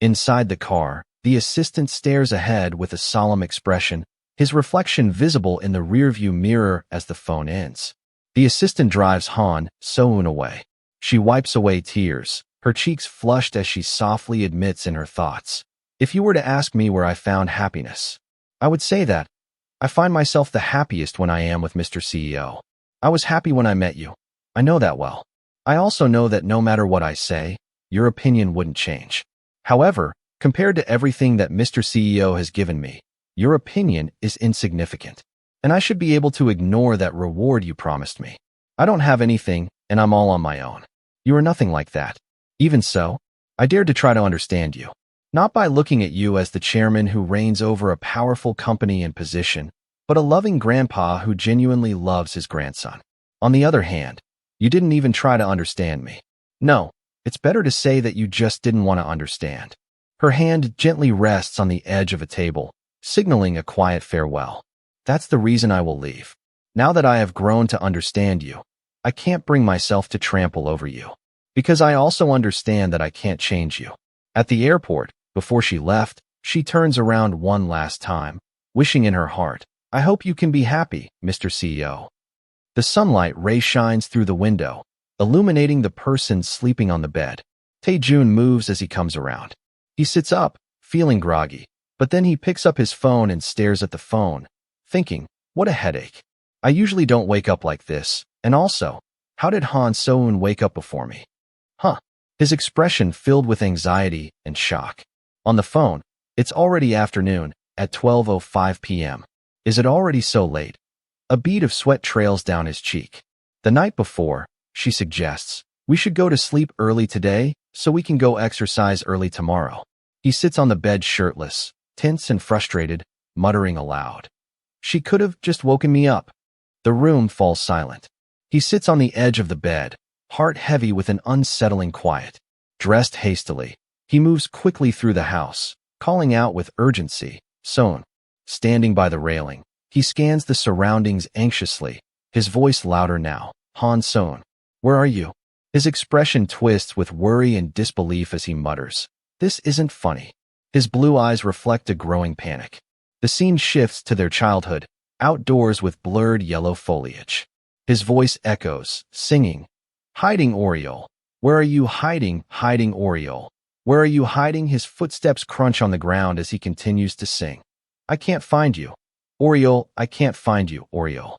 Inside the car, the assistant stares ahead with a solemn expression, his reflection visible in the rearview mirror as the phone ends. The assistant drives Han So-eun away. She wipes away tears, her cheeks flushed as she softly admits in her thoughts, "If you were to ask me where I found happiness, I would say that I find myself the happiest when I am with Mr. CEO. I was happy when I met you. I know that well. I also know that no matter what I say, your opinion wouldn't change. However, compared to everything that Mr. CEO has given me, your opinion is insignificant, and I should be able to ignore that reward you promised me. I don't have anything, and I'm all on my own. You are nothing like that. Even so, I dared to try to understand you. Not by looking at you as the chairman who reigns over a powerful company and position, but a loving grandpa who genuinely loves his grandson. On the other hand, you didn't even try to understand me. No, it's better to say that you just didn't want to understand." Her hand gently rests on the edge of a table, signaling a quiet farewell. "That's the reason I will leave. Now that I have grown to understand you, I can't bring myself to trample over you. Because I also understand that I can't change you." At the airport, before she left, she turns around one last time, wishing in her heart, "I hope you can be happy, Mr. CEO." The sunlight ray shines through the window, illuminating the person sleeping on the bed. Tae-jun moves as he comes around. He sits up, feeling groggy, but then he picks up his phone and stares at the phone, thinking, "What a headache. I usually don't wake up like this, and also, how did Han So-eun wake up before me? Huh." His expression filled with anxiety and shock. On the phone, it's already afternoon, at 12:05 p.m. Is it already so late? A bead of sweat trails down his cheek. The night before, she suggests, "We should go to sleep early today, so we can go exercise early tomorrow." He sits on the bed shirtless, tense and frustrated, muttering aloud, "She could have just woken me up." The room falls silent. He sits on the edge of the bed, heart heavy with an unsettling quiet. Dressed hastily, he moves quickly through the house, calling out with urgency, "So-eun." Standing by the railing, he scans the surroundings anxiously, his voice louder now, "Han So-eun, where are you?" His expression twists with worry and disbelief as he mutters, "This isn't funny." His blue eyes reflect a growing panic. The scene shifts to their childhood, outdoors with blurred yellow foliage. His voice echoes, singing, "Hiding Oriole. Where are you hiding, hiding Oriole? Where are you hiding?" His footsteps crunch on the ground as he continues to sing. "I can't find you. Oriole, I can't find you, Oriole.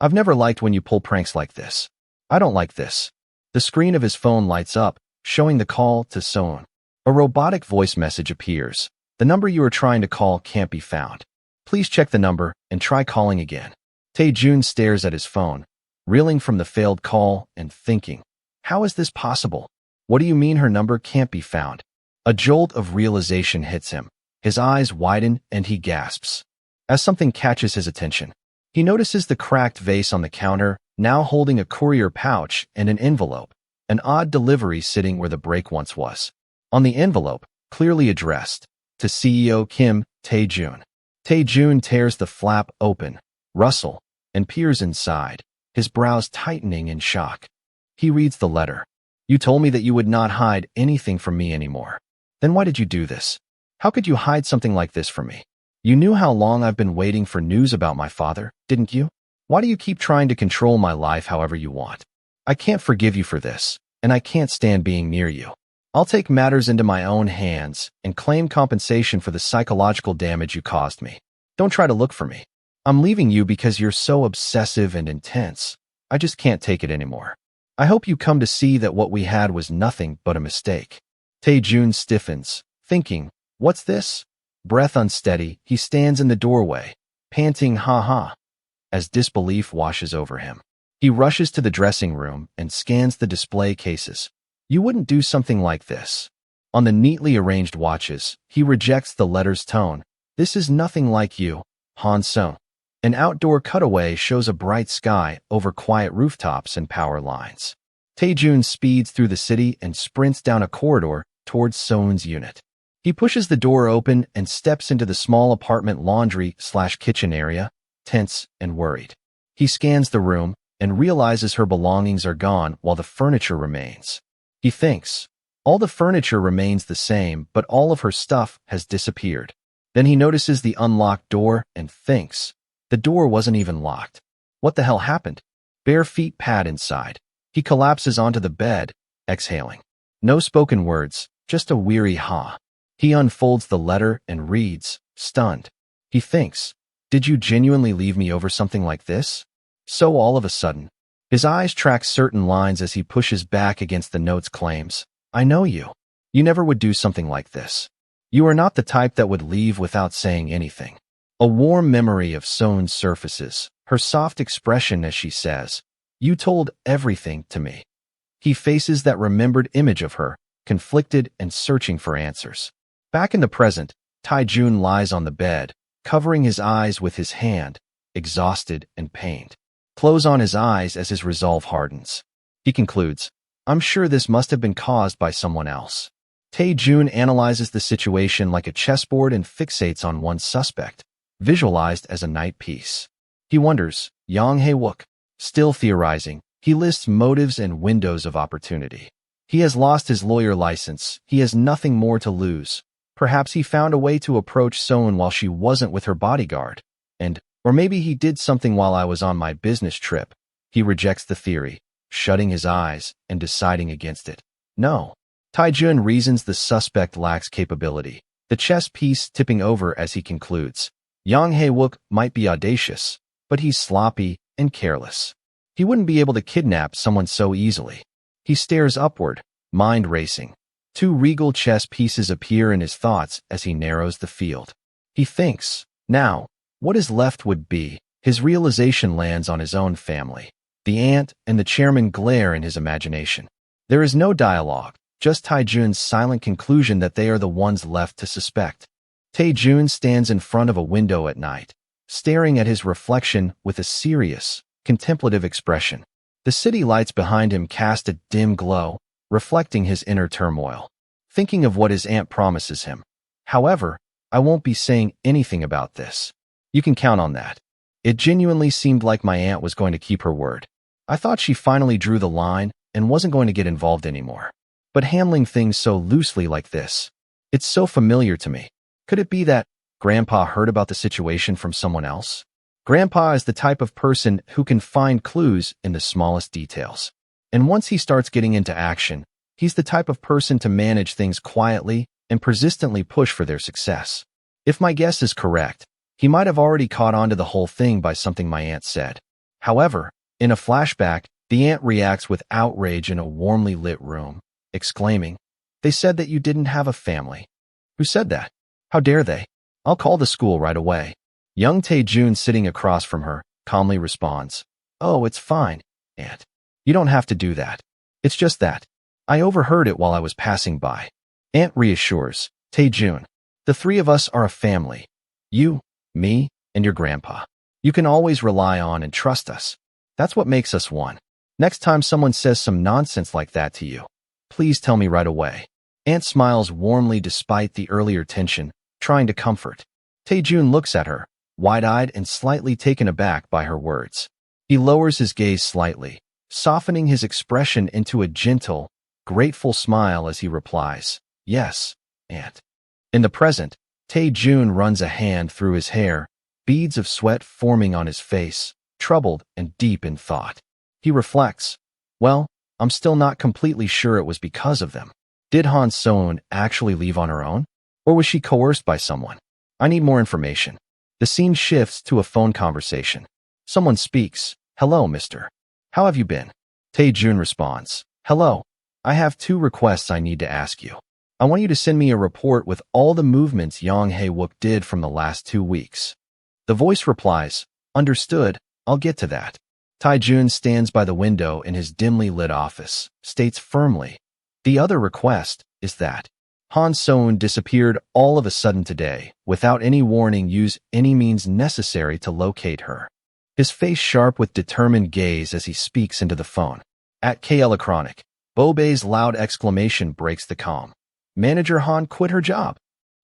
I've never liked when you pull pranks like this. I don't like this." The screen of his phone lights up, showing the call to So-eun. A robotic voice message appears. "The number you are trying to call can't be found. Please check the number and try calling again." Tae-jun stares at his phone, reeling from the failed call and thinking, "How is this possible? What do you mean her number can't be found?" A jolt of realization hits him. His eyes widen and he gasps, as something catches his attention. He notices the cracked vase on the counter, now holding a courier pouch and an envelope, an odd delivery sitting where the break once was. On the envelope, clearly addressed, to CEO Kim Tae-jun. Tae-jun tears the flap open, rustle, and peers inside, his brows tightening in shock. He reads the letter. "You told me that you would not hide anything from me anymore. Then why did you do this? How could you hide something like this from me? You knew how long I've been waiting for news about my father, didn't you? Why do you keep trying to control my life however you want? I can't forgive you for this, and I can't stand being near you. I'll take matters into my own hands and claim compensation for the psychological damage you caused me. Don't try to look for me. I'm leaving you because you're so obsessive and intense. I just can't take it anymore. I hope you come to see that what we had was nothing but a mistake." Tae-jun stiffens, thinking, "What's this?" Breath unsteady, he stands in the doorway, panting ha-ha, as disbelief washes over him. He rushes to the dressing room and scans the display cases. You wouldn't do something like this. On the neatly arranged watches, he rejects the letter's tone. This is nothing like you, Han So. An outdoor cutaway shows a bright sky over quiet rooftops and power lines. Tae-jun speeds through the city and sprints down a corridor towards So-eun's unit. He pushes the door open and steps into the small apartment laundry/kitchen area, tense and worried. He scans the room and realizes her belongings are gone while the furniture remains. He thinks, All the furniture remains the same, but all of her stuff has disappeared. Then he notices the unlocked door and thinks, the door wasn't even locked. What the hell happened? Bare feet pad inside. He collapses onto the bed, exhaling. No spoken words, just a weary ha. He unfolds the letter and reads, stunned. He thinks, did you genuinely leave me over something like this? So all of a sudden, his eyes track certain lines as he pushes back against the note's claims. I know you. You never would do something like this. You are not the type that would leave without saying anything. A warm memory of Sohn surfaces, her soft expression as she says, you told everything to me. He faces that remembered image of her, conflicted and searching for answers. Back in the present, Tae-jun lies on the bed, covering his eyes with his hand, exhausted and pained. Close on his eyes as his resolve hardens. He concludes, I'm sure this must have been caused by someone else. Tae-jun analyzes the situation like a chessboard and fixates on one suspect, visualized as a knight piece. He wonders, Yang Hiwuk. Still theorizing, he lists motives and windows of opportunity. He has lost his lawyer license. He has nothing more to lose. Perhaps he found a way to approach Sohn while she wasn't with her bodyguard. Or maybe he did something while I was on my business trip. He rejects the theory, shutting his eyes and deciding against it. No. Tae-jun reasons the suspect lacks capability, the chess piece tipping over as he concludes. Yang Hae-wook might be audacious, but he's sloppy and careless. He wouldn't be able to kidnap someone so easily. He stares upward, mind racing. Two regal chess pieces appear in his thoughts as he narrows the field. He thinks, now, what is left would be. His realization lands on his own family. The aunt and the chairman glare in his imagination. There is no dialogue, just Tae-jun's silent conclusion that they are the ones left to suspect. Tae-jun stands in front of a window at night, staring at his reflection with a serious, contemplative expression. The city lights behind him cast a dim glow, reflecting his inner turmoil, thinking of what his aunt promises him. However, I won't be saying anything about this. You can count on that. It genuinely seemed like my aunt was going to keep her word. I thought she finally drew the line and wasn't going to get involved anymore. But handling things so loosely like this, it's so familiar to me. Could it be that Grandpa heard about the situation from someone else? Grandpa is the type of person who can find clues in the smallest details. And once he starts getting into action, he's the type of person to manage things quietly and persistently push for their success. If my guess is correct, he might have already caught on to the whole thing by something my aunt said. However, in a flashback, the aunt reacts with outrage in a warmly lit room, exclaiming, "They said that you didn't have a family." Who said that? How dare they? I'll call the school right away. Young Tae-jun sitting across from her calmly responds, "Oh, it's fine, Aunt. You don't have to do that. It's just that I overheard it while I was passing by." Aunt reassures, "Tae-jun, the three of us are a family. You, me, and your grandpa. You can always rely on and trust us. That's what makes us one. Next time someone says some nonsense like that to you, please tell me right away." Aunt smiles warmly despite the earlier tension, trying to comfort. Tae-jun looks at her, wide-eyed and slightly taken aback by her words. He lowers his gaze slightly, softening his expression into a gentle, grateful smile as he replies, "Yes, Aunt." In the present, Tae-jun runs a hand through his hair, beads of sweat forming on his face, troubled and deep in thought. He reflects, well, I'm still not completely sure it was because of them. Did Han Sohn actually leave on her own? Or was she coerced by someone? I need more information. The scene shifts to a phone conversation. Someone speaks, "Hello, mister. How have you been?" Tae-jun responds, "Hello. I have 2 requests I need to ask you. I want you to send me a report with all the movements Yang Hae-wook did from the last 2 weeks." The voice replies, "Understood, I'll get to that." Tae-jun stands by the window in his dimly lit office, states firmly, "The other request is that Han Sohn disappeared all of a sudden today, without any warning. Use any means necessary to locate her." His face sharp with determined gaze as he speaks into the phone. At K Electronic, Bobe's loud exclamation breaks the calm. Manager Han quit her job.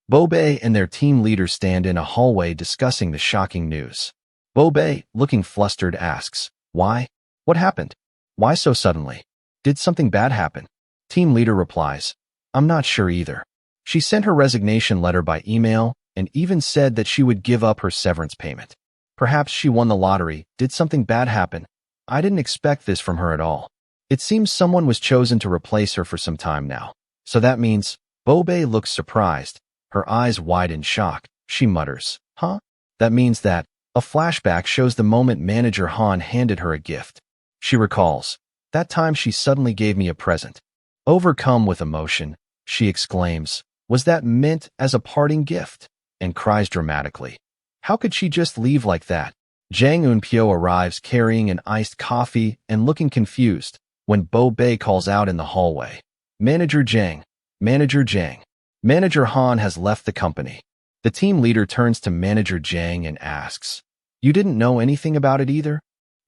Bobe and their team leader stand in a hallway discussing the shocking news. Bobe, looking flustered, asks, "Why? What happened? Why so suddenly? Did something bad happen?" Team leader replies, I'm not sure either. She sent her resignation letter by email and even said that she would give up her severance payment. Perhaps she won the lottery. Did something bad happen? I didn't expect this from her at all. It seems someone was chosen to replace her for some time now. So that means, Bobe looks surprised, her eyes wide in shock. She mutters, huh? That means that a flashback shows the moment manager Han handed her a gift. She recalls, that time she suddenly gave me a present. Overcome with emotion, she exclaims, was that meant as a parting gift? And cries dramatically. How could she just leave like that? Jang Eun-pyo arrives carrying an iced coffee and looking confused when Bo Bei calls out in the hallway. Manager Jang. Manager Jang. Manager Han has left the company. The team leader turns to Manager Jang and asks, you didn't know anything about it either?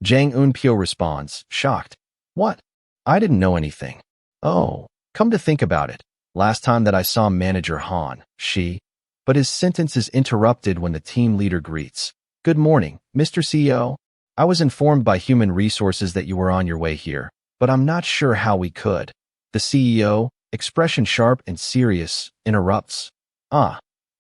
Jang Eun-pyo responds, shocked. What? I didn't know anything. Oh, come to think about it. Last time that I saw Manager Han, but his sentence is interrupted when the team leader greets. Good morning, Mr. CEO. I was informed by Human Resources that you were on your way here, but I'm not sure how we could. The CEO, expression sharp and serious, interrupts.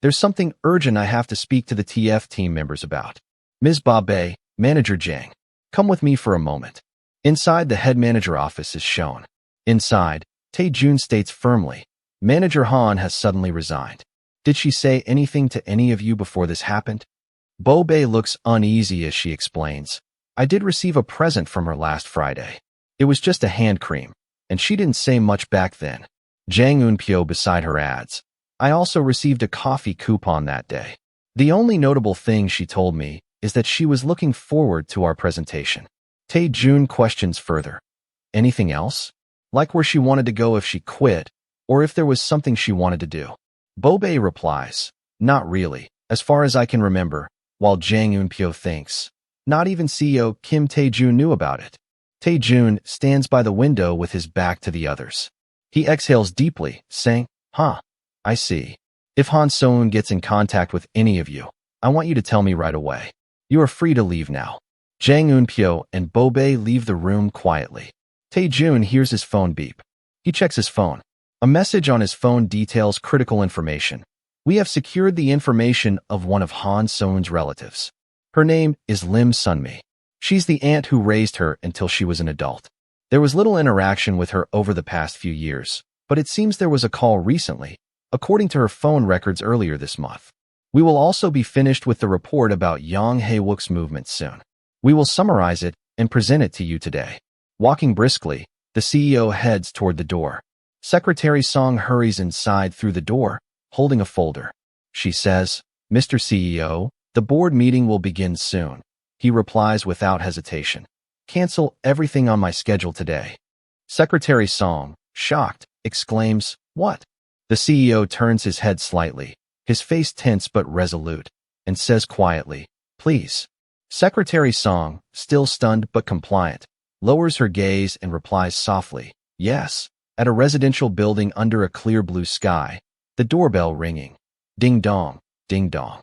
There's something urgent I have to speak to the TF team members about. Ms. Babe, Manager Jang, come with me for a moment. Inside, the head manager office is shown. Inside, Tae-jun states firmly, Manager Han has suddenly resigned. Did she say anything to any of you before this happened? Bo Bei looks uneasy as she explains. I did receive a present from her last Friday. It was just a hand cream, and she didn't say much back then. Jang Eun-pyo beside her adds. I also received a coffee coupon that day. The only notable thing she told me is that she was looking forward to our presentation. Tae-jun questions further. Anything else? Like where she wanted to go if she quit, or if there was something she wanted to do. Bo Bei replies, not really, as far as I can remember, while Jang Eun-pyo thinks. Not even CEO Kim Tae-jun knew about it. Tae-jun stands by the window with his back to the others. He exhales deeply, saying, I see. If Han So-eun gets in contact with any of you, I want you to tell me right away. You are free to leave now. Jang Eun-pyo and Bo Bei leave the room quietly. Tae-jun hears his phone beep. He checks his phone. A message on his phone details critical information. We have secured the information of one of Han So-eun's relatives. Her name is Lim Sunmi. She's the aunt who raised her until she was an adult. There was little interaction with her over the past few years, but it seems there was a call recently, according to her phone records earlier this month. We will also be finished with the report about Yang Hiwuk's movement soon. We will summarize it and present it to you today. Walking briskly, the CEO heads toward the door. Secretary Song hurries inside through the door, holding a folder. She says, Mr. CEO, the board meeting will begin soon. He replies without hesitation. Cancel everything on my schedule today. Secretary Song, shocked, exclaims, what? The CEO turns his head slightly, his face tense but resolute, and says quietly, please. Secretary Song, still stunned but compliant, lowers her gaze and replies softly, yes. At a residential building under a clear blue sky, the doorbell ringing. Ding dong, ding dong.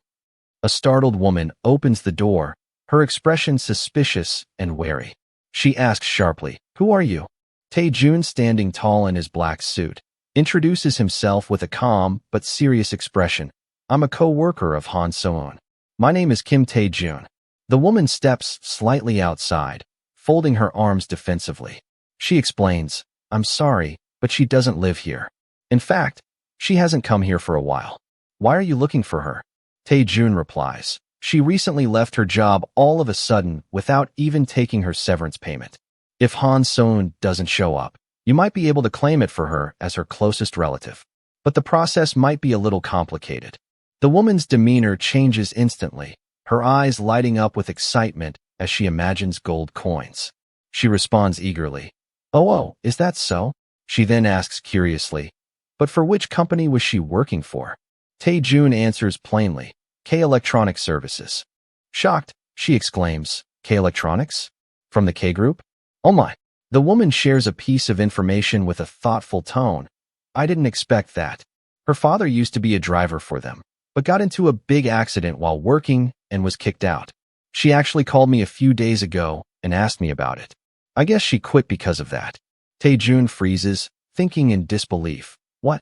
A startled woman opens the door, her expression suspicious and wary. She asks sharply, who are you? Tae-jun, standing tall in his black suit, introduces himself with a calm but serious expression. I'm a co-worker of Han So-eun. My name is Kim Tae-jun. The woman steps slightly outside, folding her arms defensively. She explains, I'm sorry, but she doesn't live here. In fact, she hasn't come here for a while. Why are you looking for her? Tae-jun replies, she recently left her job all of a sudden without even taking her severance payment. If Han So-eun doesn't show up, you might be able to claim it for her as her closest relative. But the process might be a little complicated. The woman's demeanor changes instantly, her eyes lighting up with excitement as she imagines gold coins. She responds eagerly, Oh, is that so? She then asks curiously, but for which company was she working for? Tae-jun answers plainly, K Electronic Services. Shocked, she exclaims, K Electronics? From the K Group? Oh my. The woman shares a piece of information with a thoughtful tone. I didn't expect that. Her father used to be a driver for them, but got into a big accident while working and was kicked out. She actually called me a few days ago and asked me about it. I guess she quit because of that. Tae-jun freezes, thinking in disbelief. What?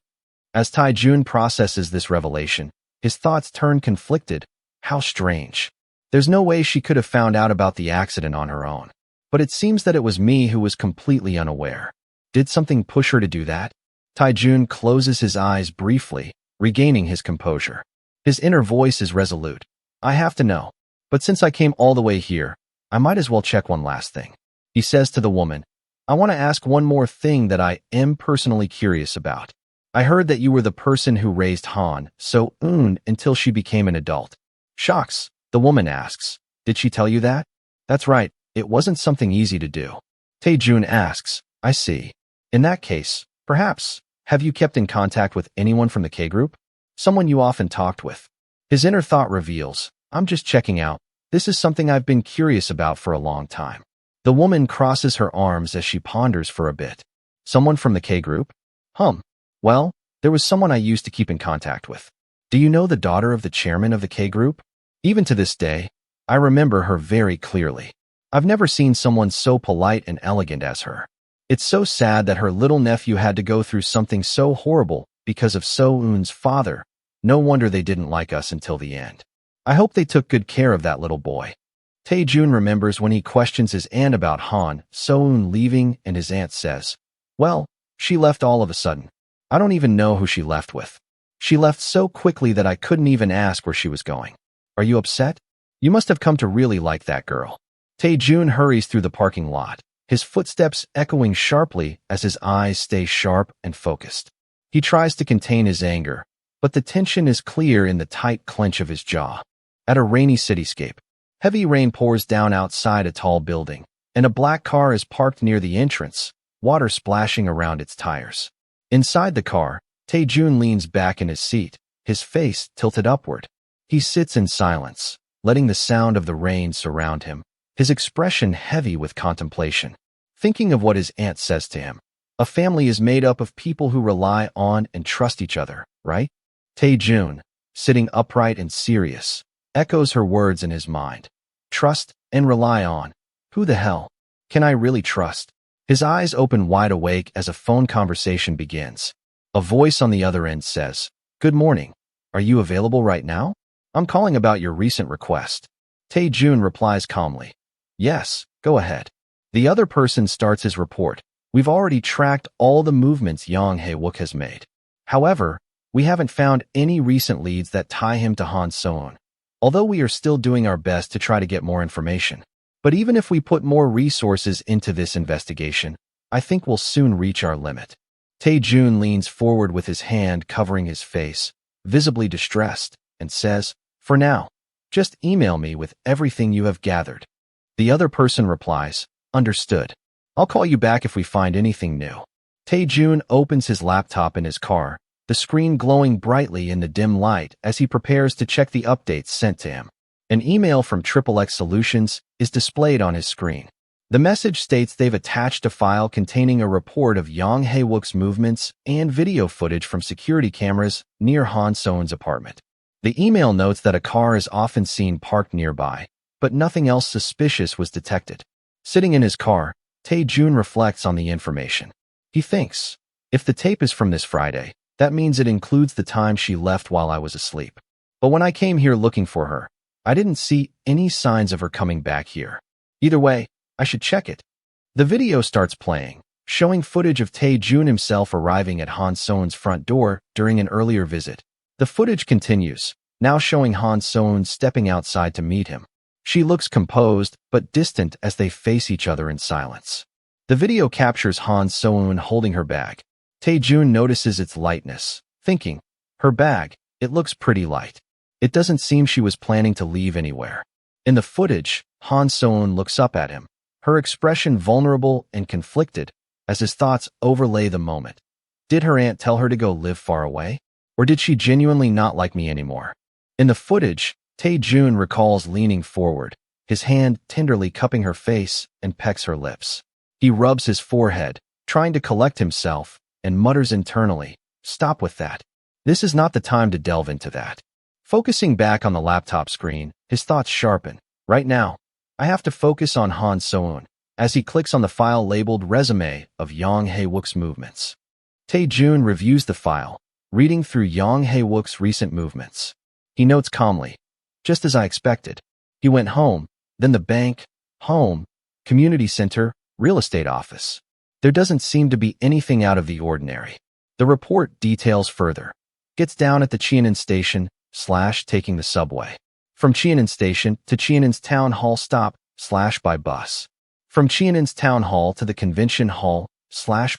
As Tae-jun processes this revelation, his thoughts turn conflicted. How strange. There's no way she could have found out about the accident on her own. But it seems that it was me who was completely unaware. Did something push her to do that? Tae-jun closes his eyes briefly, regaining his composure. His inner voice is resolute. I have to know. But since I came all the way here, I might as well check one last thing. He says to the woman, I want to ask one more thing that I am personally curious about. I heard that you were the person who raised Han So-eun until she became an adult. Shocks, the woman asks. Did she tell you that? That's right, it wasn't something easy to do. Tae-jun asks, I see. In that case, perhaps, have you kept in contact with anyone from the K-group? Someone you often talked with. His inner thought reveals, I'm just checking out. This is something I've been curious about for a long time. The woman crosses her arms as she ponders for a bit. Someone from the K-group? Well, there was someone I used to keep in contact with. Do you know the daughter of the chairman of the K-group? Even to this day, I remember her very clearly. I've never seen someone so polite and elegant as her. It's so sad that her little nephew had to go through something so horrible because of So-eun's father. No wonder they didn't like us until the end. I hope they took good care of that little boy. Tae-jun remembers when he questions his aunt about Han So-eun leaving, and his aunt says, well, she left all of a sudden. I don't even know who she left with. She left so quickly that I couldn't even ask where she was going. Are you upset? You must have come to really like that girl. Tae-jun hurries through the parking lot, his footsteps echoing sharply as his eyes stay sharp and focused. He tries to contain his anger, but the tension is clear in the tight clench of his jaw. At a rainy cityscape, heavy rain pours down outside a tall building, and a black car is parked near the entrance, water splashing around its tires. Inside the car, Tae-jun leans back in his seat, his face tilted upward. He sits in silence, letting the sound of the rain surround him, his expression heavy with contemplation. Thinking of what his aunt says to him. A family is made up of people who rely on and trust each other, right? Tae-jun, sitting upright and serious, echoes her words in his mind. Trust and rely on. Who the hell can I really trust? His eyes open wide awake as a phone conversation begins. A voice on the other end says, Good morning. Are you available right now? I'm calling about your recent request. Tae-jun replies calmly. Yes, go ahead. The other person starts his report. We've already tracked all the movements Hiwuk has made. However, we haven't found any recent leads that tie him to Han So-eun, although we are still doing our best to try to get more information. But even if we put more resources into this investigation, I think we'll soon reach our limit. Tae-jun leans forward with his hand covering his face, visibly distressed, and says, For now, just email me with everything you have gathered. The other person replies, Understood. I'll call you back if we find anything new. Tae-jun opens his laptop in his car, the screen glowing brightly in the dim light as he prepares to check the updates sent to him. An email from XXX Solutions is displayed on his screen. The message states they've attached a file containing a report of Hiwuk's movements and video footage from security cameras near Han So-eun's apartment. The email notes that a car is often seen parked nearby, but nothing else suspicious was detected. Sitting in his car, Tae-jun reflects on the information. He thinks, if the tape is from this Friday, that means it includes the time she left while I was asleep. But when I came here looking for her, I didn't see any signs of her coming back here. Either way, I should check it. The video starts playing, showing footage of Tae-jun himself arriving at Han So-eun's front door during an earlier visit. The footage continues, now showing Han So-eun stepping outside to meet him. She looks composed but distant as they face each other in silence. The video captures Han So-eun holding her bag. Tae-jun notices its lightness, thinking, her bag, it looks pretty light. It doesn't seem she was planning to leave anywhere. In the footage, Han So-eun looks up at him, her expression vulnerable and conflicted as his thoughts overlay the moment. Did her aunt tell her to go live far away? Or did she genuinely not like me anymore? In the footage, Tae-jun recalls leaning forward, his hand tenderly cupping her face and pecks her lips. He rubs his forehead, trying to collect himself, and mutters internally, Stop with that. This is not the time to delve into that. Focusing back on the laptop screen, his thoughts sharpen. Right now, I have to focus on Han So-eun, as he clicks on the file labeled Resume of Hiwuk's Movements. Tae-jun reviews the file, reading through Hiwuk's recent movements. He notes calmly, just as I expected. He went home, then the bank, home, community center, real estate office. There doesn't seem to be anything out of the ordinary. The report details further. Gets down at the Cheonan station, taking the subway. From Cheonan station to Cheonan's town hall stop, by bus. From Cheonan's town hall to the convention hall,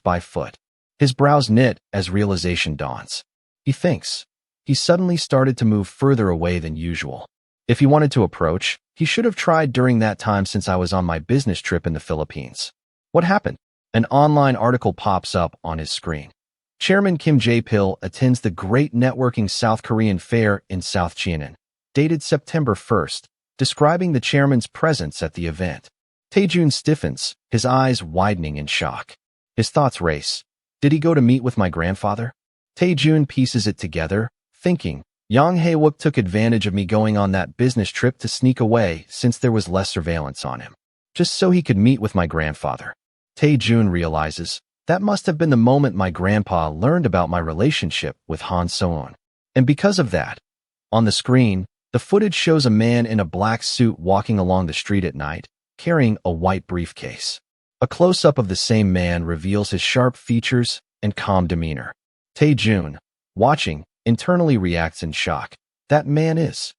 by foot. His brows knit as realization dawns. He thinks. He suddenly started to move further away than usual. If he wanted to approach, he should have tried during that time since I was on my business trip in the Philippines. What happened? An online article pops up on his screen. Chairman Kim Jae-pil attends the Great Networking South Korean Fair in South Cheonan, dated September 1st, describing the chairman's presence at the event. Tae-jun stiffens, his eyes widening in shock. His thoughts race. Did he go to meet with my grandfather? Tae-jun pieces it together, thinking, Hiwuk took advantage of me going on that business trip to sneak away since there was less surveillance on him, just so he could meet with my grandfather. Tae-jun realizes, that must have been the moment my grandpa learned about my relationship with Han So-eun. And because of that, on the screen, the footage shows a man in a black suit walking along the street at night, carrying a white briefcase. A close-up of the same man reveals his sharp features and calm demeanor. Tae-jun, watching, internally reacts in shock. That man is.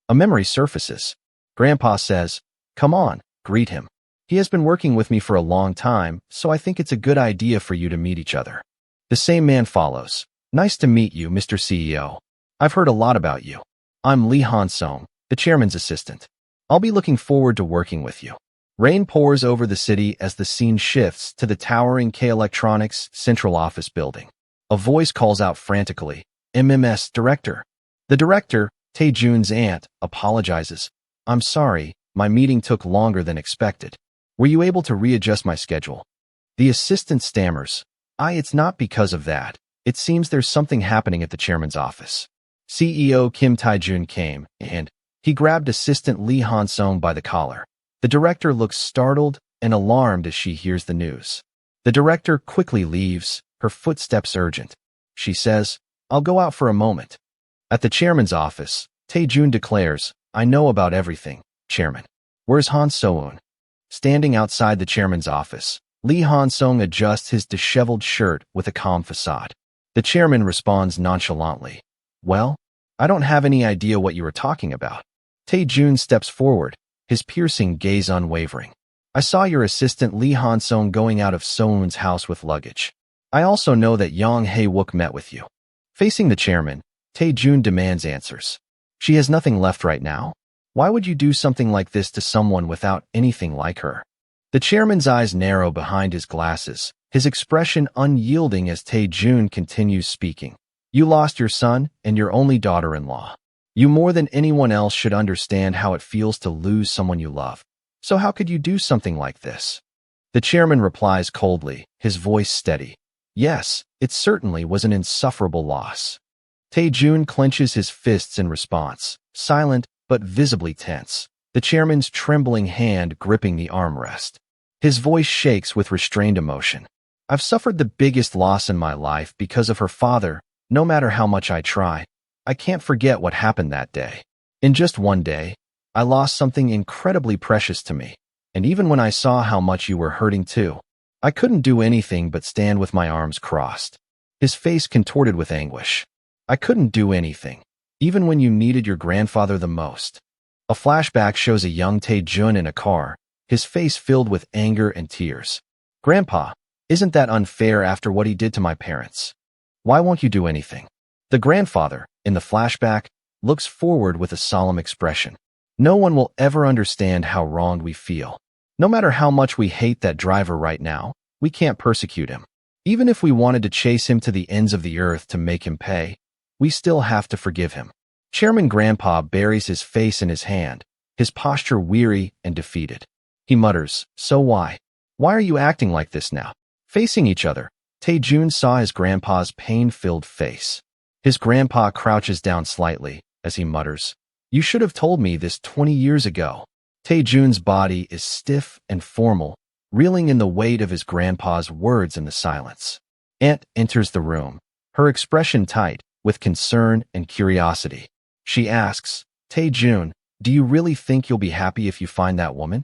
A memory surfaces. Grandpa says, come on, greet him. He has been working with me for a long time, so I think it's a good idea for you to meet each other. The same man follows. Nice to meet you, Mr. CEO. I've heard a lot about you. I'm Lee Han-song, the chairman's assistant. I'll be looking forward to working with you. Rain pours over the city as the scene shifts to the towering K Electronics central office building. A voice calls out frantically, MMS director. The director, Tae-jun's aunt, apologizes. I'm sorry, my meeting took longer than expected. Were you able to readjust my schedule? The assistant stammers. It's not because of that. It seems there's something happening at the chairman's office. CEO Kim Tae-jun came, and he grabbed assistant Lee Han-song by the collar. The director looks startled and alarmed as she hears the news. The director quickly leaves, her footsteps urgent. She says, I'll go out for a moment. At the chairman's office, Tae-jun declares, I know about everything, chairman. Where's Han So-eun? Standing outside the chairman's office, Lee Han-song adjusts his disheveled shirt with a calm facade. The chairman responds nonchalantly. Well, I don't have any idea what you were talking about. Tae-jun steps forward, his piercing gaze unwavering. I saw your assistant Lee Han-song going out of So-eun's house with luggage. I also know that Hiwuk met with you. Facing the chairman, Tae-jun demands answers. She has nothing left right now? Why would you do something like this to someone without anything like her? The chairman's eyes narrow behind his glasses, his expression unyielding as Tae-jun continues speaking. You lost your son and your only daughter-in-law. You more than anyone else should understand how it feels to lose someone you love. So how could you do something like this? The chairman replies coldly, his voice steady. Yes, it certainly was an insufferable loss. Tae-jun clenches his fists in response, silent but visibly tense, the chairman's trembling hand gripping the armrest. His voice shakes with restrained emotion. I've suffered the biggest loss in my life because of her father. No matter how much I try, I can't forget what happened that day. In just one day, I lost something incredibly precious to me, and even when I saw how much you were hurting too, I couldn't do anything but stand with my arms crossed. His face contorted with anguish. I couldn't do anything, even when you needed your grandfather the most. A flashback shows a young Tae-jun in a car, his face filled with anger and tears. Grandpa, isn't that unfair after what he did to my parents? Why won't you do anything? The grandfather, in the flashback, looks forward with a solemn expression. No one will ever understand how wronged we feel. No matter how much we hate that driver right now, we can't persecute him. Even if we wanted to chase him to the ends of the earth to make him pay, we still have to forgive him. Chairman Grandpa buries his face in his hand, his posture weary and defeated. He mutters, so why? Why are you acting like this now? Facing each other, Tae-jun saw his grandpa's pain-filled face. His grandpa crouches down slightly as he mutters, you should have told me this 20 years ago. Tae-jun's body is stiff and formal, reeling in the weight of his grandpa's words in the silence. Aunt enters the room, her expression tight, with concern and curiosity. She asks, Tae-jun, do you really think you'll be happy if you find that woman?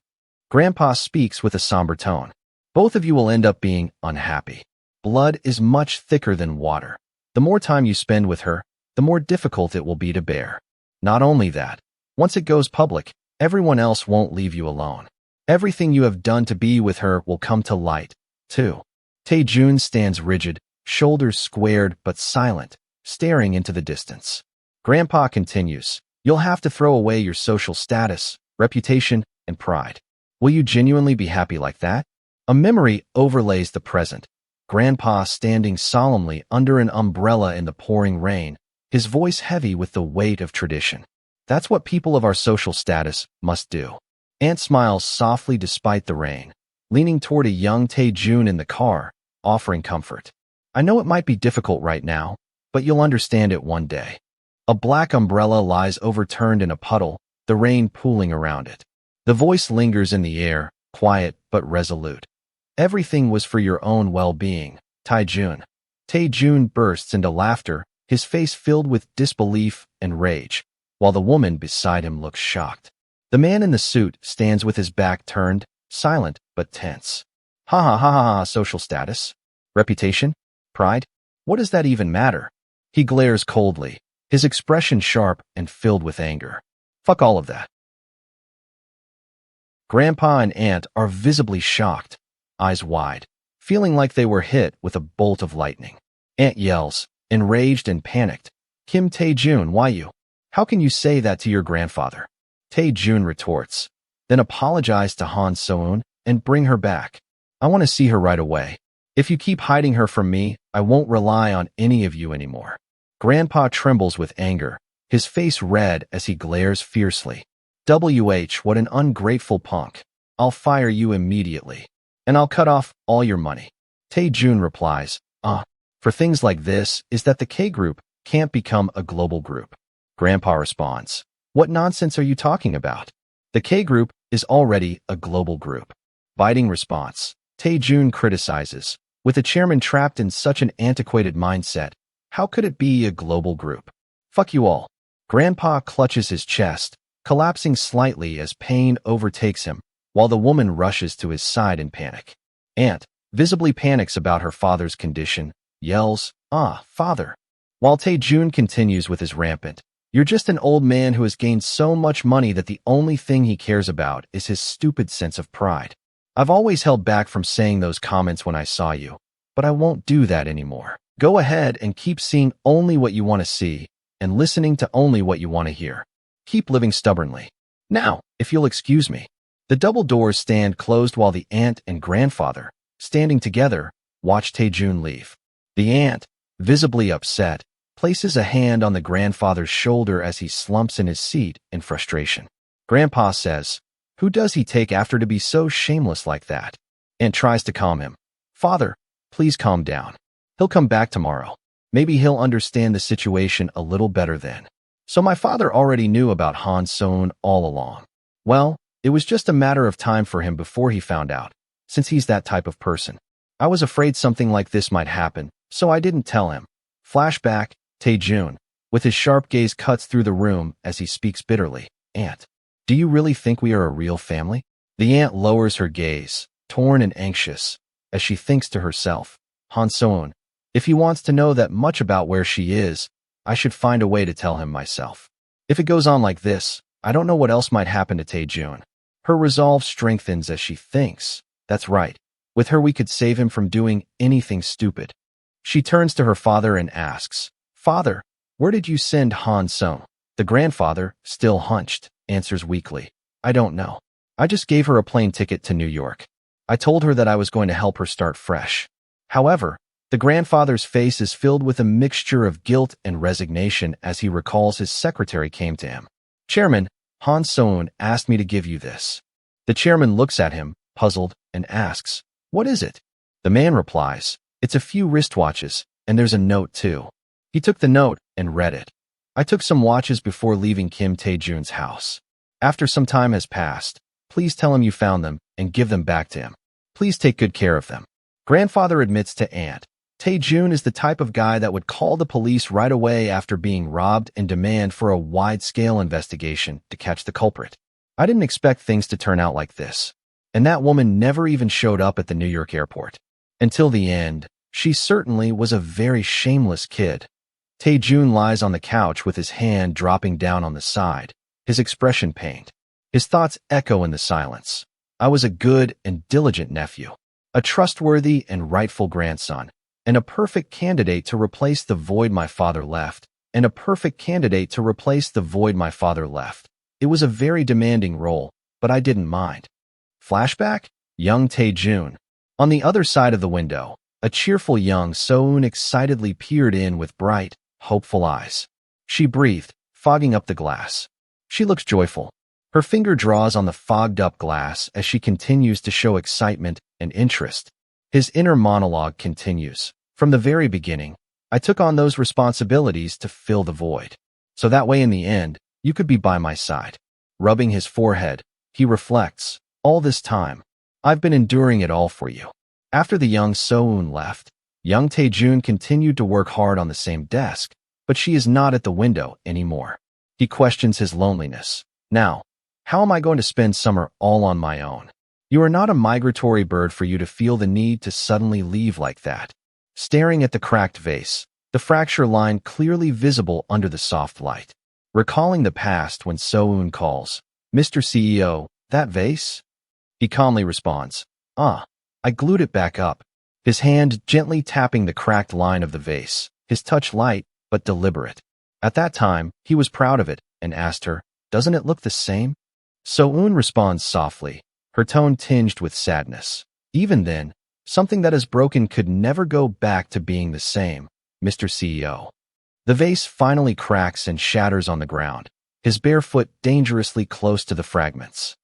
Grandpa speaks with a somber tone. Both of you will end up being unhappy. Blood is much thicker than water. The more time you spend with her, the more difficult it will be to bear. Not only that, once it goes public, everyone else won't leave you alone. Everything you have done to be with her will come to light, too. Tae-jun stands rigid, shoulders squared but silent, staring into the distance. Grandpa continues, you'll have to throw away your social status, reputation, and pride. Will you genuinely be happy like that? A memory overlays the present. Grandpa standing solemnly under an umbrella in the pouring rain, his voice heavy with the weight of tradition. That's what people of our social status must do. Aunt smiles softly despite the rain, leaning toward a young Tae-jun in the car, offering comfort. I know it might be difficult right now, but you'll understand it one day. A black umbrella lies overturned in a puddle, the rain pooling around it. The voice lingers in the air, quiet but resolute. Everything was for your own well-being, Tae-jun. Tae-jun bursts into laughter, his face filled with disbelief and rage, while the woman beside him looks shocked. The man in the suit stands with his back turned, silent but tense. Ha ha ha ha ha, social status? Reputation? Pride? What does that even matter? He glares coldly, his expression sharp and filled with anger. Fuck all of that. Grandpa and Aunt are visibly shocked, eyes wide, feeling like they were hit with a bolt of lightning. Aunt yells, enraged and panicked, Kim Tae-jun, why you? How can you say that to your grandfather? Tae-jun retorts, then apologize to Han So-eun and bring her back. I want to see her right away. If you keep hiding her from me, I won't rely on any of you anymore. Grandpa trembles with anger, his face red as he glares fiercely. What an ungrateful punk. I'll fire you immediately. And I'll cut off all your money. Tae-jun replies, for things like this is that the K group can't become a global group. Grandpa responds, what nonsense are you talking about? The K group is already a global group. Biting response, Tae-jun criticizes, with the chairman trapped in such an antiquated mindset, how could it be a global group? Fuck you all. Grandpa clutches his chest, collapsing slightly as pain overtakes him, while the woman rushes to his side in panic. Aunt, visibly panics about her father's condition, yells, father. While Tae-jun continues with his rampant, you're just an old man who has gained so much money that the only thing he cares about is his stupid sense of pride. I've always held back from saying those comments when I saw you, but I won't do that anymore. Go ahead and keep seeing only what you want to see and listening to only what you want to hear. Keep living stubbornly. Now, if you'll excuse me. The double doors stand closed while the aunt and grandfather, standing together, watch Tae-jun leave. The aunt, visibly upset, places a hand on the grandfather's shoulder as he slumps in his seat in frustration. Grandpa says, who does he take after to be so shameless like that? And tries to calm him. Father, please calm down. He'll come back tomorrow. Maybe he'll understand the situation a little better then. So my father already knew about Han So-eun all along. Well, it was just a matter of time for him before he found out, since he's that type of person. I was afraid something like this might happen, so I didn't tell him. Flashback, Tae-jun, with his sharp gaze cuts through the room as he speaks bitterly. Aunt, do you really think we are a real family? The aunt lowers her gaze, torn and anxious, as she thinks to herself, Han So-eun, if he wants to know that much about where she is, I should find a way to tell him myself. If it goes on like this, I don't know what else might happen to Tae-jun. Her resolve strengthens as she thinks, that's right, with her we could save him from doing anything stupid. She turns to her father and asks, Father, where did you send Han So-eun? The grandfather, still hunched, answers weakly, I don't know. I just gave her a plane ticket to New York. I told her that I was going to help her start fresh. However, the grandfather's face is filled with a mixture of guilt and resignation as he recalls his secretary came to him. Chairman, Han So-eun asked me to give you this. The chairman looks at him, puzzled, and asks, what is it? The man replies, it's a few wristwatches, and there's a note too. He took the note and read it. I took some watches before leaving Kim Tae-jun's house. After some time has passed, please tell him you found them and give them back to him. Please take good care of them. Grandfather admits to aunt, Tae-jun is the type of guy that would call the police right away after being robbed and demand for a wide-scale investigation to catch the culprit. I didn't expect things to turn out like this. And that woman never even showed up at the New York airport. Until the end, she certainly was a very shameless kid. Tae-jun lies on the couch with his hand dropping down on the side, his expression pained. His thoughts echo in the silence. I was a good and diligent nephew, a trustworthy and rightful grandson, and a perfect candidate to replace the void my father left, It was a very demanding role, but I didn't mind. Flashback? Young Tae-jun. On the other side of the window, a cheerful young So-eun excitedly peered in with bright, hopeful eyes. She breathed, fogging up the glass. She looks joyful. Her finger draws on the fogged-up glass as she continues to show excitement and interest. His inner monologue continues. From the very beginning, I took on those responsibilities to fill the void. So that way in the end, you could be by my side. Rubbing his forehead, he reflects, all this time, I've been enduring it all for you. After the young So-eun left, young Tae-jun continued to work hard on the same desk, but she is not at the window anymore. He questions his loneliness. Now, how am I going to spend summer all on my own? You are not a migratory bird for you to feel the need to suddenly leave like that. Staring at the cracked vase, the fracture line clearly visible under the soft light. Recalling the past when So-eun calls, Mr. CEO, that vase? He calmly responds, I glued it back up. His hand gently tapping the cracked line of the vase, his touch light but deliberate. At that time, he was proud of it and asked her, doesn't it look the same? So-eun responds softly, her tone tinged with sadness. Even then, something that is broken could never go back to being the same, Mr. CEO. The vase finally cracks and shatters on the ground, his bare foot dangerously close to the fragments.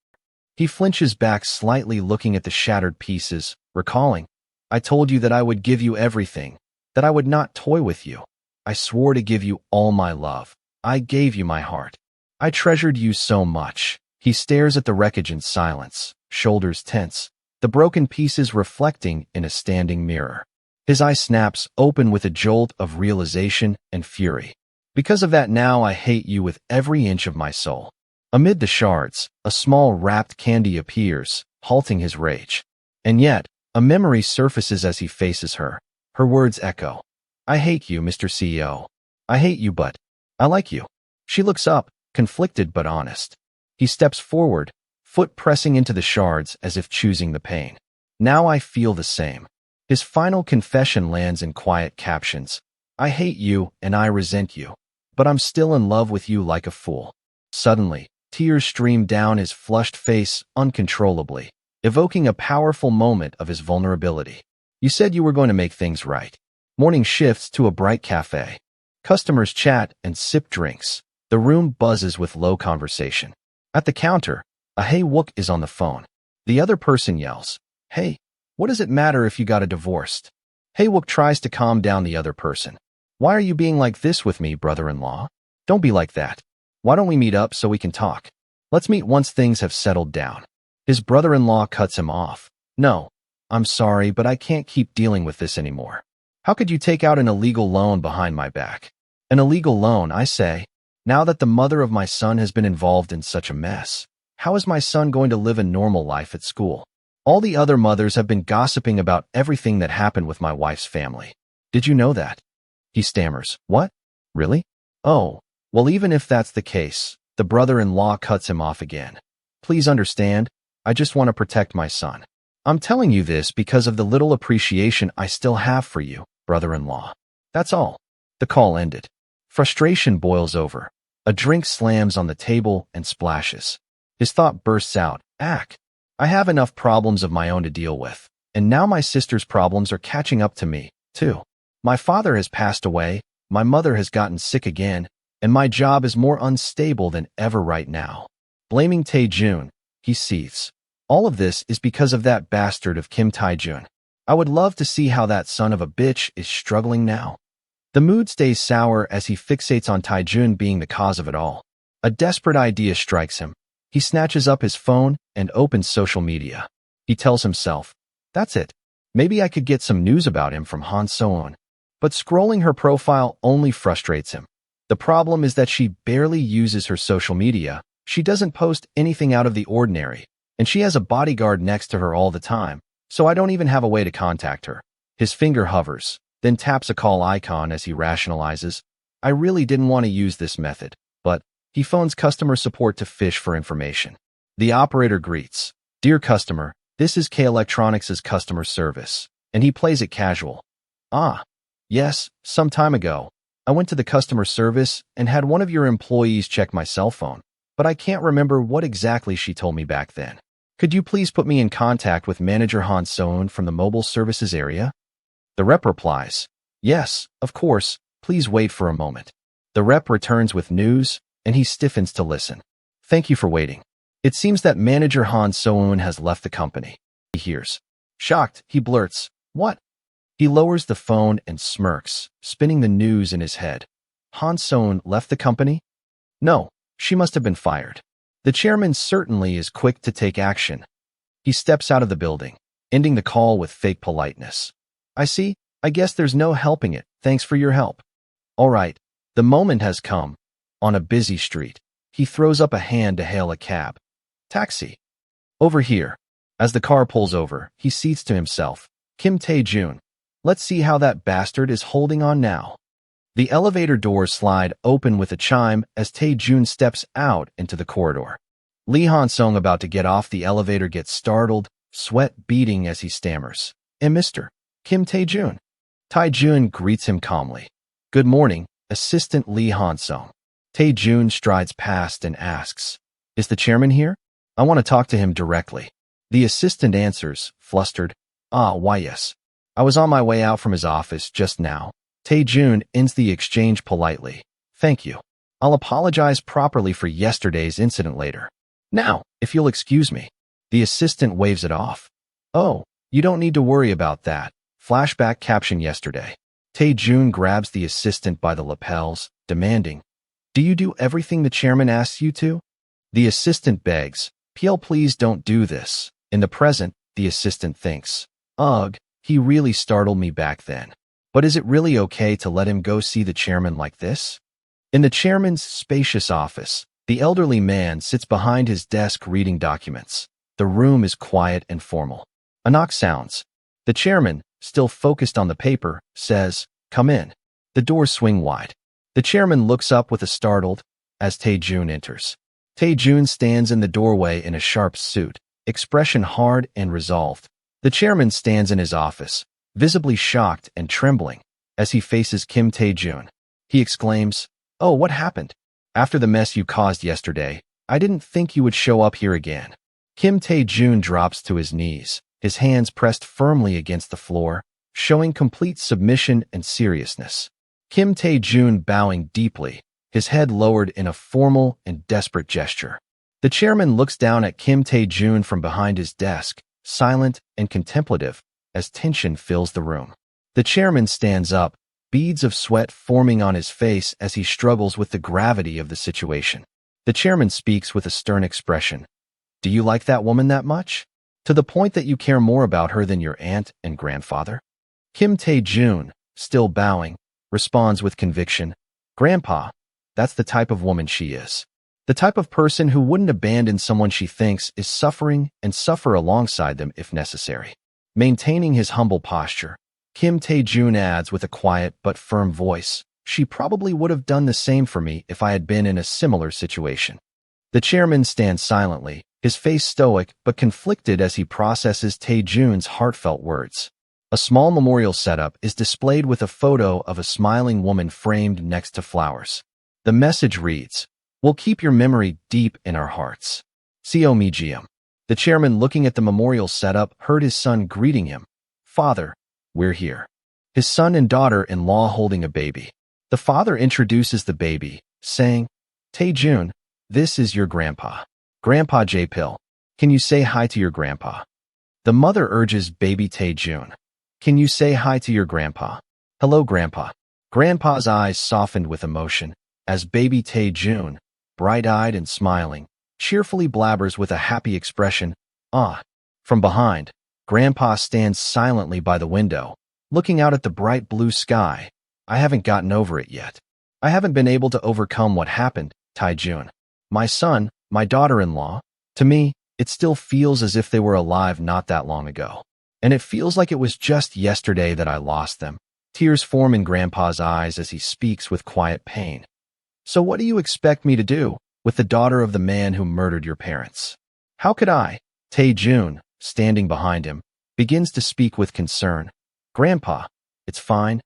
He flinches back slightly looking at the shattered pieces, recalling, I told you that I would give you everything, that I would not toy with you. I swore to give you all my love. I gave you my heart. I treasured you so much. He stares at the wreckage in silence, shoulders tense, the broken pieces reflecting in a standing mirror. His eye snaps open with a jolt of realization and fury. Because of that now I hate you with every inch of my soul. Amid the shards, a small wrapped candy appears, halting his rage. And yet, a memory surfaces as he faces her. Her words echo. I hate you, Mr. CEO. I hate you, but I like you. She looks up, conflicted but honest. He steps forward, foot pressing into the shards as if choosing the pain. Now I feel the same. His final confession lands in quiet captions. I hate you and I resent you, but I'm still in love with you like a fool. Suddenly, tears stream down his flushed face uncontrollably, evoking a powerful moment of his vulnerability. You said you were going to make things right. Morning shifts to a bright cafe. Customers chat and sip drinks. The room buzzes with low conversation. At the counter, a Hiwuk is on the phone. The other person yells, Hey, what does it matter if you got a divorced? Hiwuk tries to calm down the other person. Why are you being like this with me, brother-in-law? Don't be like that. Why don't we meet up so we can talk? Let's meet once things have settled down. His brother-in-law cuts him off. No, I'm sorry, but I can't keep dealing with this anymore. How could you take out an illegal loan behind my back? An illegal loan, I say. Now that the mother of my son has been involved in such a mess, how is my son going to live a normal life at school? All the other mothers have been gossiping about everything that happened with my wife's family. Did you know that? He stammers. What? Really? Oh, well, even if that's the case, the brother-in-law cuts him off again. Please understand, I just want to protect my son. I'm telling you this because of the little appreciation I still have for you, brother-in-law. That's all. The call ended. Frustration boils over. A drink slams on the table and splashes. His thought bursts out. I have enough problems of my own to deal with, and now my sister's problems are catching up to me, too. My father has passed away, my mother has gotten sick again, and my job is more unstable than ever right now. Blaming Tae-jun, he seethes. All of this is because of that bastard of Kim Tae-jun. I would love to see how that son of a bitch is struggling now. The mood stays sour as he fixates on Tae-jun being the cause of it all. A desperate idea strikes him. He snatches up his phone and opens social media. He tells himself, that's it. Maybe I could get some news about him from Han So-eun. But scrolling her profile only frustrates him. The problem is that she barely uses her social media. She doesn't post anything out of the ordinary, and she has a bodyguard next to her all the time, so I don't even have a way to contact her. His finger hovers, then taps a call icon as he rationalizes. I really didn't want to use this method, but he phones customer support to fish for information. The operator greets, "Dear customer, this is K Electronics' customer service," and he plays it casual. "Ah, yes, some time ago, I went to the customer service and had one of your employees check my cell phone, but I can't remember what exactly she told me back then. Could you please put me in contact with Manager Han So-eun from the mobile services area?" The rep replies, "Yes, of course, please wait for a moment." The rep returns with news, and he stiffens to listen. "Thank you for waiting. It seems that Manager Han So-eun has left the company." He hears. Shocked, he blurts, "What?" He lowers the phone and smirks, spinning the news in his head. Han So-eun left the company? No, she must have been fired. The chairman certainly is quick to take action. He steps out of the building, ending the call with fake politeness. "I see. I guess there's no helping it. Thanks for your help." All right, the moment has come. On a busy street, he throws up a hand to hail a cab. "Taxi." "Over here." As the car pulls over, he seats to himself. "Kim Tae-jun. Let's see how that bastard is holding on now." The elevator doors slide open with a chime as Tae-jun steps out into the corridor. Lee Han-sung, about to get off the elevator, gets startled, sweat beading as he stammers, Mr. Kim Tae-jun." Tae-jun greets him calmly. "Good morning, Assistant Lee Han-sung." Tae-jun strides past and asks, "Is the chairman here? I want to talk to him directly." The assistant answers, flustered, "Why yes. I was on my way out from his office just now." Tae-jun ends the exchange politely. "Thank you. I'll apologize properly for yesterday's incident later. Now, if you'll excuse me." The assistant waves it off. "Oh, you don't need to worry about that." Flashback caption yesterday. Tae-jun grabs the assistant by the lapels, demanding, "Do you do everything the chairman asks you to?" The assistant begs, "PL, please don't do this." In the present, the assistant thinks, "Ugh, he really startled me back then. But is it really okay to let him go see the chairman like this?" In the chairman's spacious office, the elderly man sits behind his desk reading documents. The room is quiet and formal. A knock sounds. The chairman, still focused on the paper, says, "Come in." The doors swing wide. The chairman looks up with a startled as Tae-jun enters. Tae-jun stands in the doorway in a sharp suit, expression hard and resolved. The chairman stands in his office, visibly shocked and trembling, as he faces Kim Tae-jun. He exclaims, "Oh, what happened? After the mess you caused yesterday, I didn't think you would show up here again." Kim Tae-jun drops to his knees, his hands pressed firmly against the floor, showing complete submission and seriousness. Kim Tae-jun bowing deeply, his head lowered in a formal and desperate gesture. The chairman looks down at Kim Tae-jun from behind his desk, silent and contemplative, as tension fills the room. The chairman stands up, beads of sweat forming on his face as he struggles with the gravity of the situation. The chairman speaks with a stern expression. "Do you like that woman that much? To the point that you care more about her than your aunt and grandfather?" Kim Tae-jun, still bowing, responds with conviction, "Grandpa, that's the type of woman she is. The type of person who wouldn't abandon someone she thinks is suffering and suffer alongside them if necessary." Maintaining his humble posture, Kim Tae-jun adds with a quiet but firm voice, "She probably would have done the same for me if I had been in a similar situation." The chairman stands silently, his face stoic but conflicted as he processes Tae-jun's heartfelt words. A small memorial setup is displayed with a photo of a smiling woman framed next to flowers. The message reads, "We'll keep your memory deep in our hearts. Co Mijium." The chairman, looking at the memorial setup, heard his son greeting him, "Father, we're here." His son and daughter-in-law holding a baby. The father introduces the baby, saying, "Tae-jun, this is your grandpa. Grandpa J-Pill. Can you say hi to your grandpa?" The mother urges baby Tae-jun, "Can you say hi to your grandpa?" "Hello, grandpa." Grandpa's eyes softened with emotion as baby Tae-jun, bright-eyed and smiling, cheerfully blabbers with a happy expression, "Ah." From behind, Grandpa stands silently by the window, looking out at the bright blue sky. I haven't gotten over it yet. I haven't been able to overcome what happened, Taijun. My son, my daughter-in-law. To me, it still feels as if they were alive not that long ago. And it feels like it was just yesterday that I lost them. Tears form in Grandpa's eyes as he speaks with quiet pain. So what do you expect me to do with the daughter of the man who murdered your parents? How could I? Taijun, standing behind him, begins to speak with concern. Grandpa, it's fine.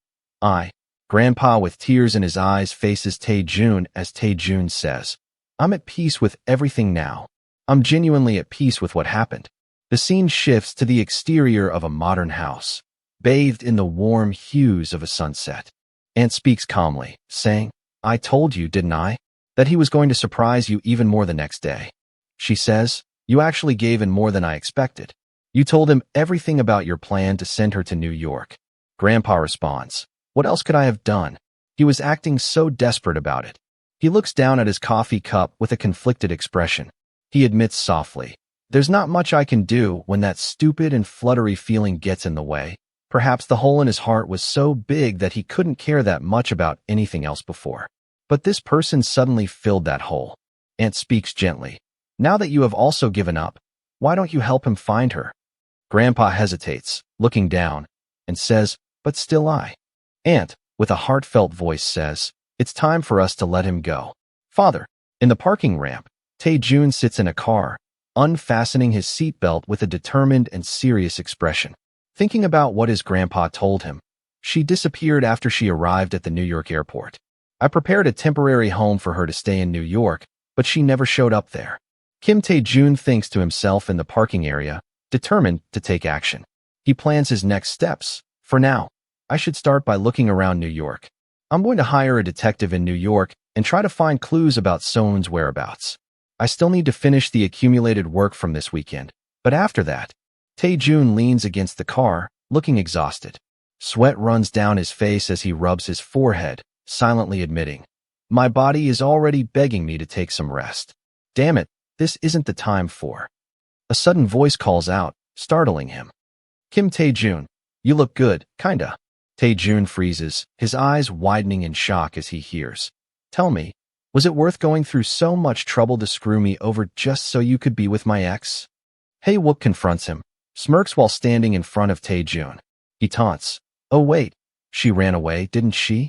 Grandpa with tears in his eyes faces Taijun as Taijun says, I'm at peace with everything now. I'm genuinely at peace with what happened. The scene shifts to the exterior of a modern house, bathed in the warm hues of a sunset. Aunt speaks calmly, saying, I told you, didn't I, that he was going to surprise you even more the next day. She says, you actually gave in more than I expected. You told him everything about your plan to send her to New York. Grandpa responds, what else could I have done? He was acting so desperate about it. He looks down at his coffee cup with a conflicted expression. He admits softly, there's not much I can do when that stupid and fluttery feeling gets in the way. Perhaps the hole in his heart was so big that he couldn't care that much about anything else before. But this person suddenly filled that hole. Aunt speaks gently. Now that you have also given up, why don't you help him find her? Grandpa hesitates, looking down, and says, but still I. Aunt, with a heartfelt voice says, it's time for us to let him go. Father, in the parking ramp, Taijun sits in a car, unfastening his seatbelt with a determined and serious expression. Thinking about what his grandpa told him, she disappeared after she arrived at the New York airport. I prepared a temporary home for her to stay in New York, but she never showed up there. Kim Taejun thinks to himself in the parking area, determined to take action. He plans his next steps. For now, I should start by looking around New York. I'm going to hire a detective in New York and try to find clues about Sone's whereabouts. I still need to finish the accumulated work from this weekend, but after that, Taejun leans against the car, looking exhausted. Sweat runs down his face as he rubs his forehead, silently admitting, my body is already begging me to take some rest. Damn it, this isn't the time for. A sudden voice calls out, startling him. Kim Taejun, you look good, kinda. Taejun freezes, his eyes widening in shock as he hears. Tell me, was it worth going through so much trouble to screw me over just so you could be with my ex? Hiwuk confronts him, smirks while standing in front of Taejun. He taunts, oh wait, she ran away, didn't she?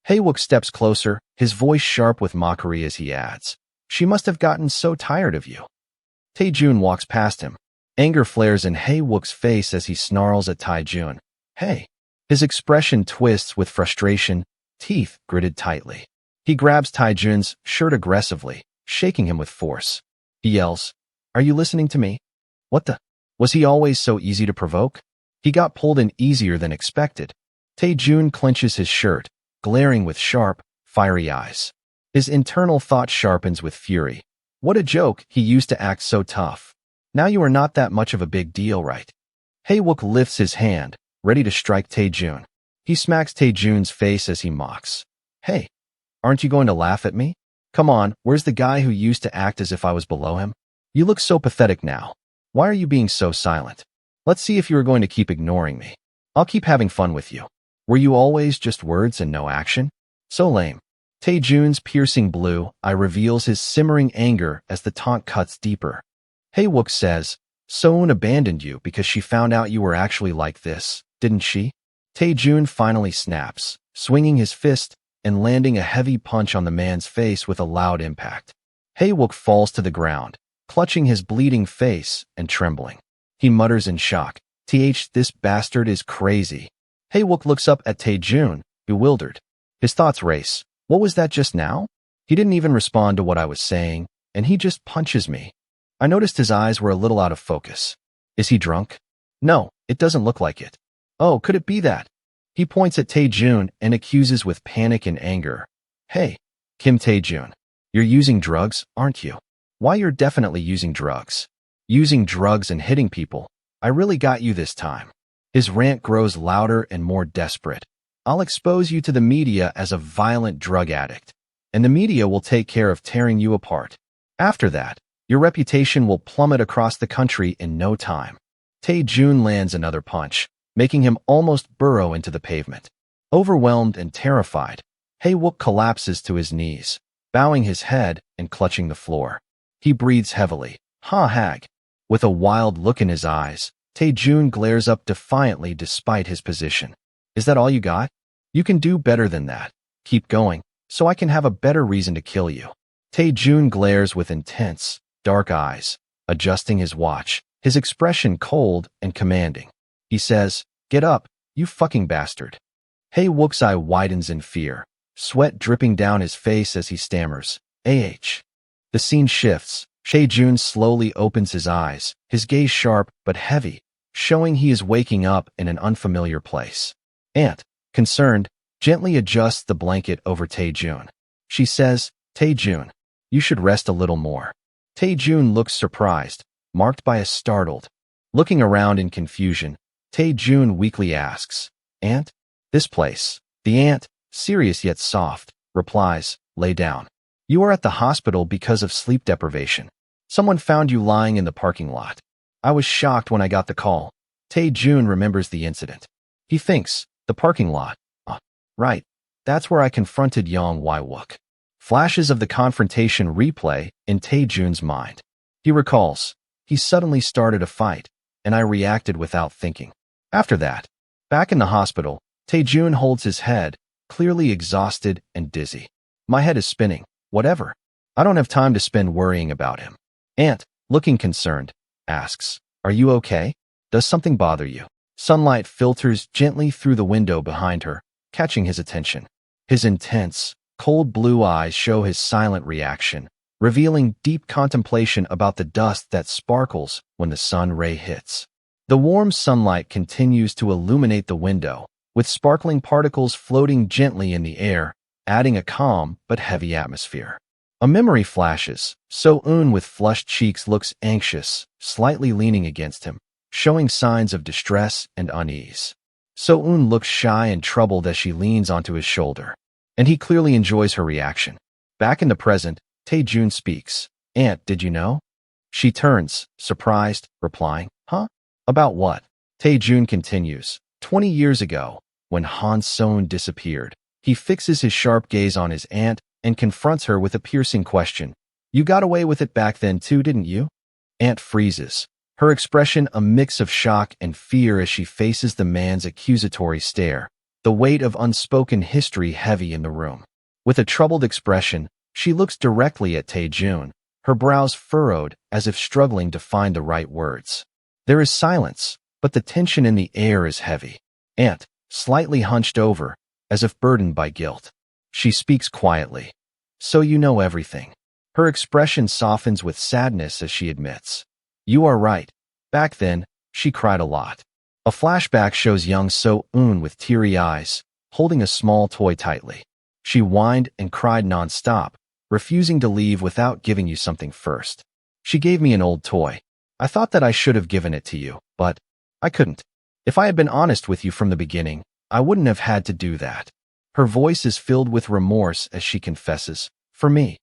Hiwuk steps closer, his voice sharp with mockery as he adds, she must have gotten so tired of you. Taejun walks past him. Anger flares in Hiwuk's face as he snarls at Taejun. Hey. His expression twists with frustration, teeth gritted tightly. He grabs Taejun's shirt aggressively, shaking him with force. He yells, are you listening to me? What the? Was he always so easy to provoke? He got pulled in easier than expected. Taejun clenches his shirt, glaring with sharp, fiery eyes. His internal thought sharpens with fury. What a joke, he used to act so tough. Now you are not that much of a big deal, right? Hiwuk lifts his hand, ready to strike Taejun. He smacks Taejun's face as he mocks. Hey, aren't you going to laugh at me? Come on, where's the guy who used to act as if I was below him? You look so pathetic now. Why are you being so silent? Let's see if you are going to keep ignoring me. I'll keep having fun with you. Were you always just words and no action? So lame. Taejun's piercing blue eye reveals his simmering anger as the taunt cuts deeper. Hiwuk says, Soon abandoned you because she found out you were actually like this, didn't she? Taejun finally snaps, swinging his fist and landing a heavy punch on the man's face with a loud impact. Hiwuk falls to the ground, clutching his bleeding face and trembling. He mutters in shock, this bastard is crazy. Hiwuk looks up at Taejun, bewildered. His thoughts race. What was that just now? He didn't even respond to what I was saying, and he just punches me. I noticed his eyes were a little out of focus. Is he drunk? No, it doesn't look like it. Oh, could it be that? He points at Taejun and accuses with panic and anger. Hey, Kim Taejun, you're using drugs, aren't you? Why you're definitely using drugs. Using drugs and hitting people. I really got you this time. His rant grows louder and more desperate. I'll expose you to the media as a violent drug addict, and the media will take care of tearing you apart. After that, your reputation will plummet across the country in no time. Tae-jun lands another punch, making him almost burrow into the pavement. Overwhelmed and terrified, Hiwuk collapses to his knees, bowing his head and clutching the floor. He breathes heavily. Ha hag. With a wild look in his eyes, Tae-jun glares up defiantly despite his position. Is that all you got? You can do better than that. Keep going, so I can have a better reason to kill you. Tae-jun glares with intense, dark eyes, adjusting his watch, his expression cold and commanding. He says, "Get up, you fucking bastard." Hiwuk's eye widens in fear, sweat dripping down his face as he stammers, "Ah." The scene shifts. Tae-jun slowly opens his eyes, his gaze sharp but heavy, showing he is waking up in an unfamiliar place. Aunt, concerned, gently adjusts the blanket over Tae-jun. She says, "Tae-jun, you should rest a little more." Tae-jun looks surprised, marked by a startled. Looking around in confusion, Tae-jun weakly asks, "Aunt?" "This place." The aunt, serious yet soft, replies, "Lay down. You are at the hospital because of sleep deprivation. Someone found you lying in the parking lot. I was shocked when I got the call." Tae-jun remembers the incident. He thinks, the parking lot. Right. That's where I confronted young Hiwuk. Flashes of the confrontation replay in Tae-jun's mind. He recalls, he suddenly started a fight, and I reacted without thinking. After that, back in the hospital, Tae-jun holds his head, clearly exhausted and dizzy. "My head is spinning. Whatever. I don't have time to spend worrying about him." Aunt, looking concerned, asks, "Are you okay? Does something bother you?" Sunlight filters gently through the window behind her, catching his attention. His intense, cold blue eyes show his silent reaction, revealing deep contemplation about the dust that sparkles when the sun ray hits. The warm sunlight continues to illuminate the window, with sparkling particles floating gently in the air, adding a calm but heavy atmosphere. A memory flashes. So-eun with flushed cheeks looks anxious, slightly leaning against him, showing signs of distress and unease. So-eun looks shy and troubled as she leans onto his shoulder, and he clearly enjoys her reaction. Back in the present, Tae-jun speaks. "Aunt, did you know?" She turns, surprised, replying, "Huh? About what?" Tae-jun continues. 20 years ago, when Han So-eun disappeared, he fixes his sharp gaze on his aunt and confronts her with a piercing question. "You got away with it back then too, didn't you?" Aunt freezes, her expression a mix of shock and fear as she faces the man's accusatory stare, the weight of unspoken history heavy in the room. With a troubled expression, she looks directly at Tae-jun, her brows furrowed as if struggling to find the right words. There is silence, but the tension in the air is heavy. Aunt, slightly hunched over, as if burdened by guilt. She speaks quietly. "So you know everything." Her expression softens with sadness as she admits, "You are right. Back then, she cried a lot." A flashback shows young So-eun with teary eyes, holding a small toy tightly. She whined and cried nonstop, refusing to leave without giving you something first. "She gave me an old toy. I thought that I should have given it to you, but I couldn't. If I had been honest with you from the beginning, I wouldn't have had to do that." Her voice is filled with remorse as she confesses, "For me.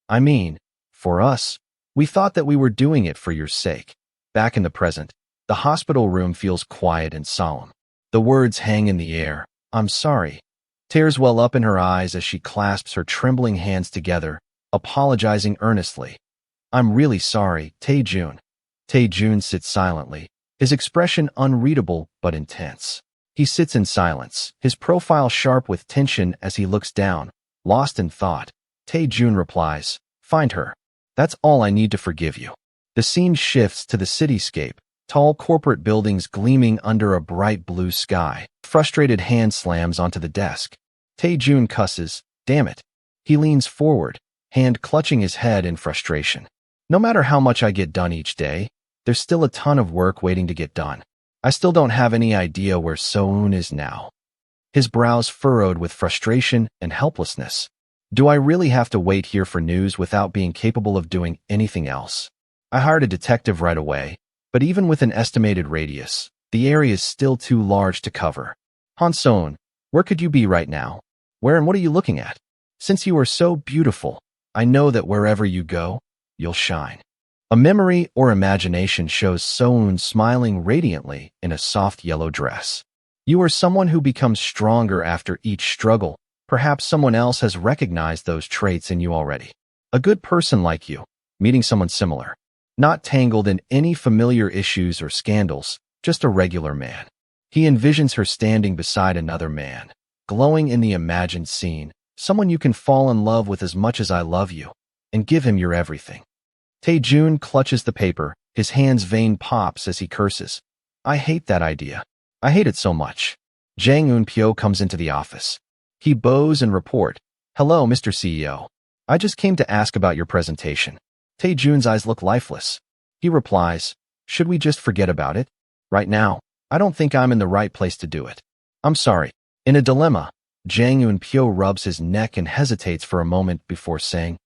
I mean, for us. We thought that we were doing it for your sake." Back in the present, the hospital room feels quiet and solemn. The words hang in the air. "I'm sorry." Tears well up in her eyes as she clasps her trembling hands together, apologizing earnestly. "I'm really sorry, Tae-jun." Tae-jun sits silently, his expression unreadable but intense. He sits in silence, his profile sharp with tension as he looks down, lost in thought. Tae-jun replies, "Find her. That's all I need to forgive you." The scene shifts to the cityscape, tall corporate buildings gleaming under a bright blue sky. Frustrated hand slams onto the desk. Tae-jun cusses, "Damn it." He leans forward, hand clutching his head in frustration. "No matter how much I get done each day, there's still a ton of work waiting to get done. I still don't have any idea where So-eun is now." His brows furrowed with frustration and helplessness. "Do I really have to wait here for news without being capable of doing anything else? I hired a detective right away, but even with an estimated radius, the area is still too large to cover. Han So-eun, where could you be right now? Where and what are you looking at? Since you are so beautiful, I know that wherever you go, you'll shine." A memory or imagination shows Soon smiling radiantly in a soft yellow dress. You are someone who becomes stronger after each struggle. Perhaps someone else has recognized those traits in you already. A good person like you, meeting someone similar. Not tangled in any familiar issues or scandals, just a regular man. He envisions her standing beside another man, glowing in the imagined scene, someone you can fall in love with as much as I love you, and give him your everything. Tae-jun clutches the paper, his hand's vein pops as he curses. I hate that idea. I hate it so much. Jang Eun-pyo comes into the office. He bows and report, Hello, Mr. CEO. I just came to ask about your presentation. Tae-jun's eyes look lifeless. He replies, Should we just forget about it? Right now, I don't think I'm in the right place to do it. I'm sorry. In a dilemma, Jang Eun-pyo rubs his neck and hesitates for a moment before saying,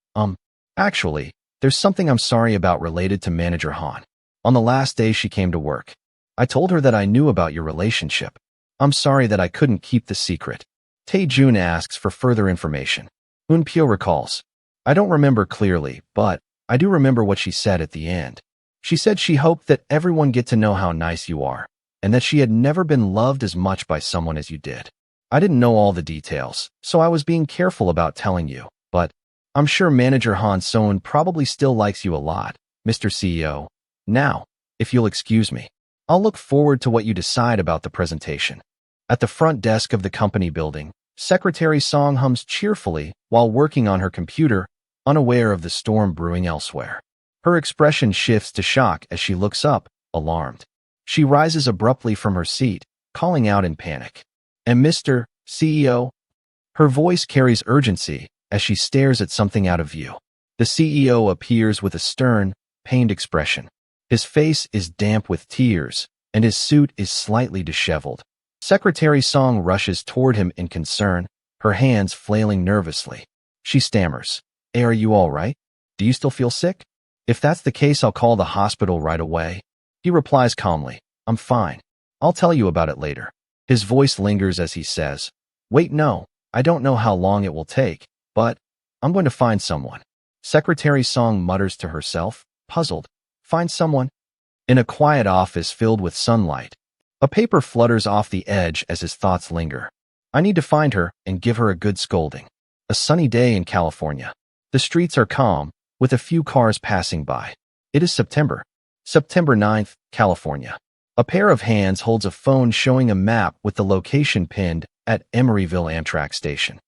Actually, there's something I'm sorry about related to Manager Han. On the last day she came to work, I told her that I knew about your relationship. I'm sorry that I couldn't keep the secret. Tae-jun asks for further information. Eun-pyo recalls, I don't remember clearly, but I do remember what she said at the end. She said she hoped that everyone get to know how nice you are, and that she had never been loved as much by someone as you did. I didn't know all the details, so I was being careful about telling you, but I'm sure Manager Han Soon probably still likes you a lot, Mr. CEO. Now, if you'll excuse me, I'll look forward to what you decide about the presentation. At the front desk of the company building, Secretary Song hums cheerfully while working on her computer, unaware of the storm brewing elsewhere. Her expression shifts to shock as she looks up, alarmed. She rises abruptly from her seat, calling out in panic. And Mr. CEO? Her voice carries urgency as she stares at something out of view. The CEO appears with a stern, pained expression. His face is damp with tears, and his suit is slightly disheveled. Secretary Song rushes toward him in concern, her hands flailing nervously. She stammers, Hey, are you all right? Do you still feel sick? If that's the case, I'll call the hospital right away. He replies calmly, I'm fine. I'll tell you about it later. His voice lingers as he says, Wait, no, I don't know how long it will take, but I'm going to find someone. Secretary Song mutters to herself, puzzled. Find someone? In a quiet office filled with sunlight, a paper flutters off the edge as his thoughts linger. I need to find her and give her a good scolding. A sunny day in California. The streets are calm, with a few cars passing by. It is September. September 9th, California. A pair of hands holds a phone showing a map with the location pinned at Emeryville Amtrak station.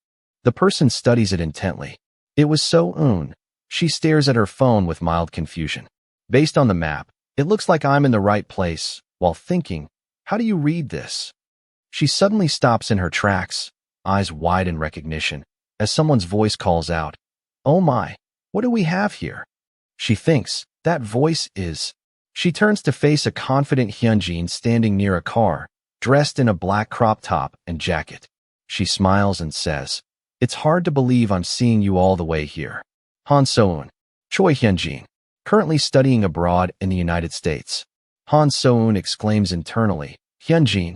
The person studies it intently. It was So-eun. She stares at her phone with mild confusion. Based on the map, it looks like I'm in the right place, while thinking, how do you read this? She suddenly stops in her tracks, eyes wide in recognition, as someone's voice calls out, Oh my, what do we have here? She thinks, that voice is. She turns to face a confident Hyunjin standing near a car, dressed in a black crop top and jacket. She smiles and says, It's hard to believe I'm seeing you all the way here. Han So-eun, Choi Hyunjin, currently studying abroad in the United States. Han So-eun exclaims internally, Hyunjin.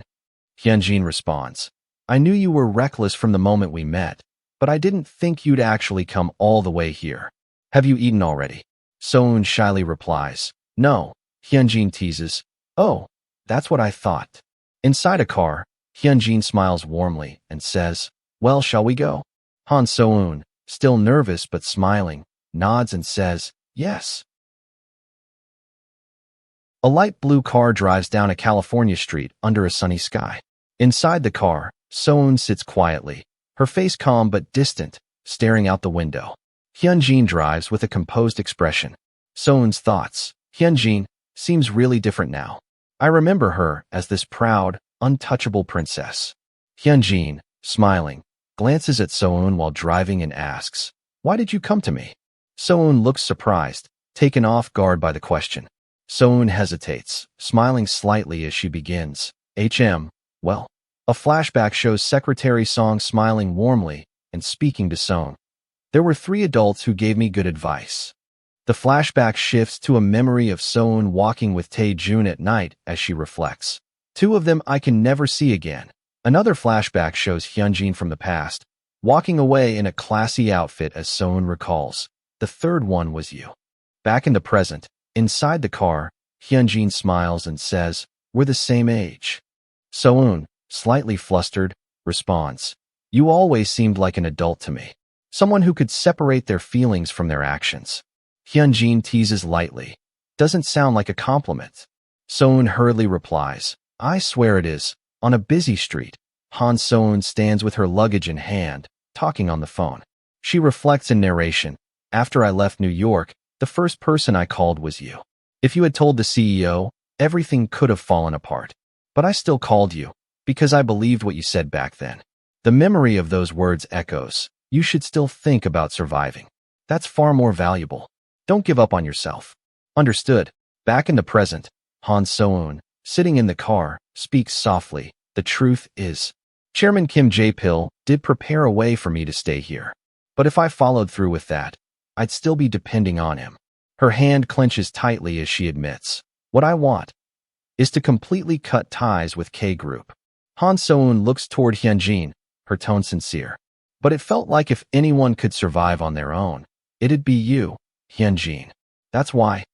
Hyunjin responds, I knew you were reckless from the moment we met, but I didn't think you'd actually come all the way here. Have you eaten already? So-eun shyly replies, No. Hyunjin teases, Oh, that's what I thought. Inside a car, Hyunjin smiles warmly and says, Well, shall we go? Han So-eun, still nervous but smiling, nods and says, Yes. A light blue car drives down a California street under a sunny sky. Inside the car, So-eun sits quietly, her face calm but distant, staring out the window. Hyunjin drives with a composed expression. So-eun's thoughts, Hyunjin, seems really different now. I remember her as this proud, untouchable princess. Hyunjin, smiling, glances at So-eun while driving and asks, Why did you come to me? So-eun looks surprised, taken off guard by the question. So-eun hesitates, smiling slightly as she begins, well. A flashback shows Secretary Song smiling warmly and speaking to So-eun. There were 3 adults who gave me good advice. The flashback shifts to a memory of So-eun walking with Tae-jun at night as she reflects. 2 of them I can never see again. Another flashback shows Hyunjin from the past, walking away in a classy outfit as So-eun recalls. The third one was you. Back in the present, Inside the car, Hyunjin smiles and says, "We're the same age." So-eun, slightly flustered, responds, "You always seemed like an adult to me. Someone who could separate their feelings from their actions." Hyunjin teases lightly. "Doesn't sound like a compliment." So-eun hurriedly replies, "I swear it is." On a busy street, Han So-eun stands with her luggage in hand, talking on the phone. She reflects in narration, "After I left New York, the first person I called was you. If you had told the CEO, everything could have fallen apart. But I still called you, because I believed what you said back then." The memory of those words echoes, "You should still think about surviving. That's far more valuable. Don't give up on yourself." Understood. Back in the present, Han So-eun, sitting in the car, speaks softly. "The truth is, Chairman Kim Jae-pil did prepare a way for me to stay here. But if I followed through with that, I'd still be depending on him." Her hand clenches tightly as she admits, "What I want is to completely cut ties with K Group." Han So-eun looks toward Hyunjin, her tone sincere. "But it felt like if anyone could survive on their own, it'd be you, Hyunjin. That's why."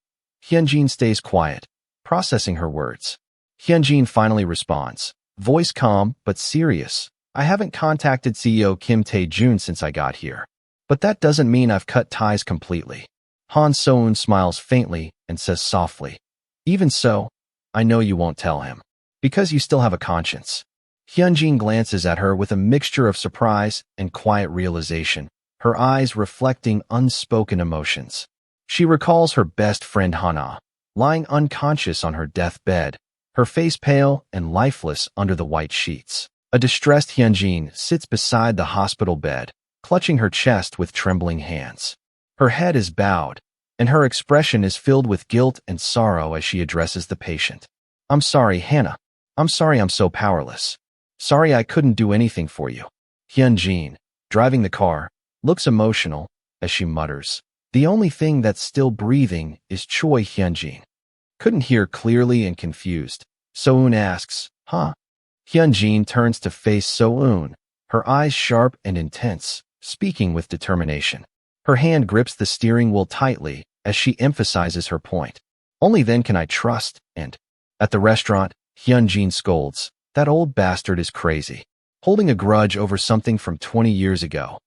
Hyunjin stays quiet, processing her words. Hyunjin finally responds, voice calm but serious, "I haven't contacted CEO Kim Tae-jun since I got here. But that doesn't mean I've cut ties completely." Han So-eun smiles faintly and says softly, "Even so, I know you won't tell him. Because you still have a conscience." Hyunjin glances at her with a mixture of surprise and quiet realization, her eyes reflecting unspoken emotions. She recalls her best friend Hana, lying unconscious on her deathbed, her face pale and lifeless under the white sheets. A distressed Hyunjin sits beside the hospital bed, clutching her chest with trembling hands. Her head is bowed, and her expression is filled with guilt and sorrow as she addresses the patient. "I'm sorry, Hannah. I'm sorry I'm so powerless. Sorry I couldn't do anything for you." Hyunjin, driving the car, looks emotional as she mutters, "The only thing that's still breathing is Choi." Hyunjin couldn't hear clearly and confused. So-eun asks, "Huh?" Hyunjin turns to face So-eun, her eyes sharp and intense, speaking with determination. Her hand grips the steering wheel tightly as she emphasizes her point. "Only then can I trust." And at the restaurant, Hyunjin scolds, "That old bastard is crazy. Holding a grudge over something from 20 years ago."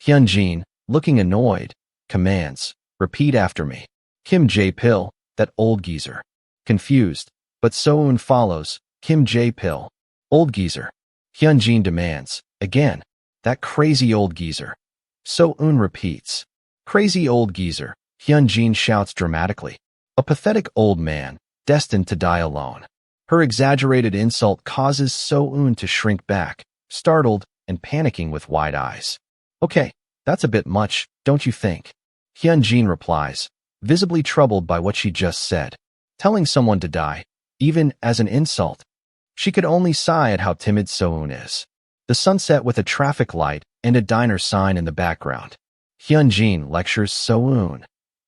Hyunjin, looking annoyed, commands, "Repeat after me. Kim Jae-pil, that old geezer." Confused, but So-eun follows, "Kim Jae-pil, old geezer." Hyunjin demands, again, "That crazy old geezer." So-eun repeats, "Crazy old geezer." Hyunjin shouts dramatically, "A pathetic old man, destined to die alone." Her exaggerated insult causes So-eun to shrink back, startled and panicking with wide eyes. "Okay, that's a bit much, don't you think?" Hyunjin replies, visibly troubled by what she just said. Telling someone to die, even as an insult. She could only sigh at how timid So-eun is. The sunset with a traffic light and a diner sign in the background. Hyunjin lectures So-eun.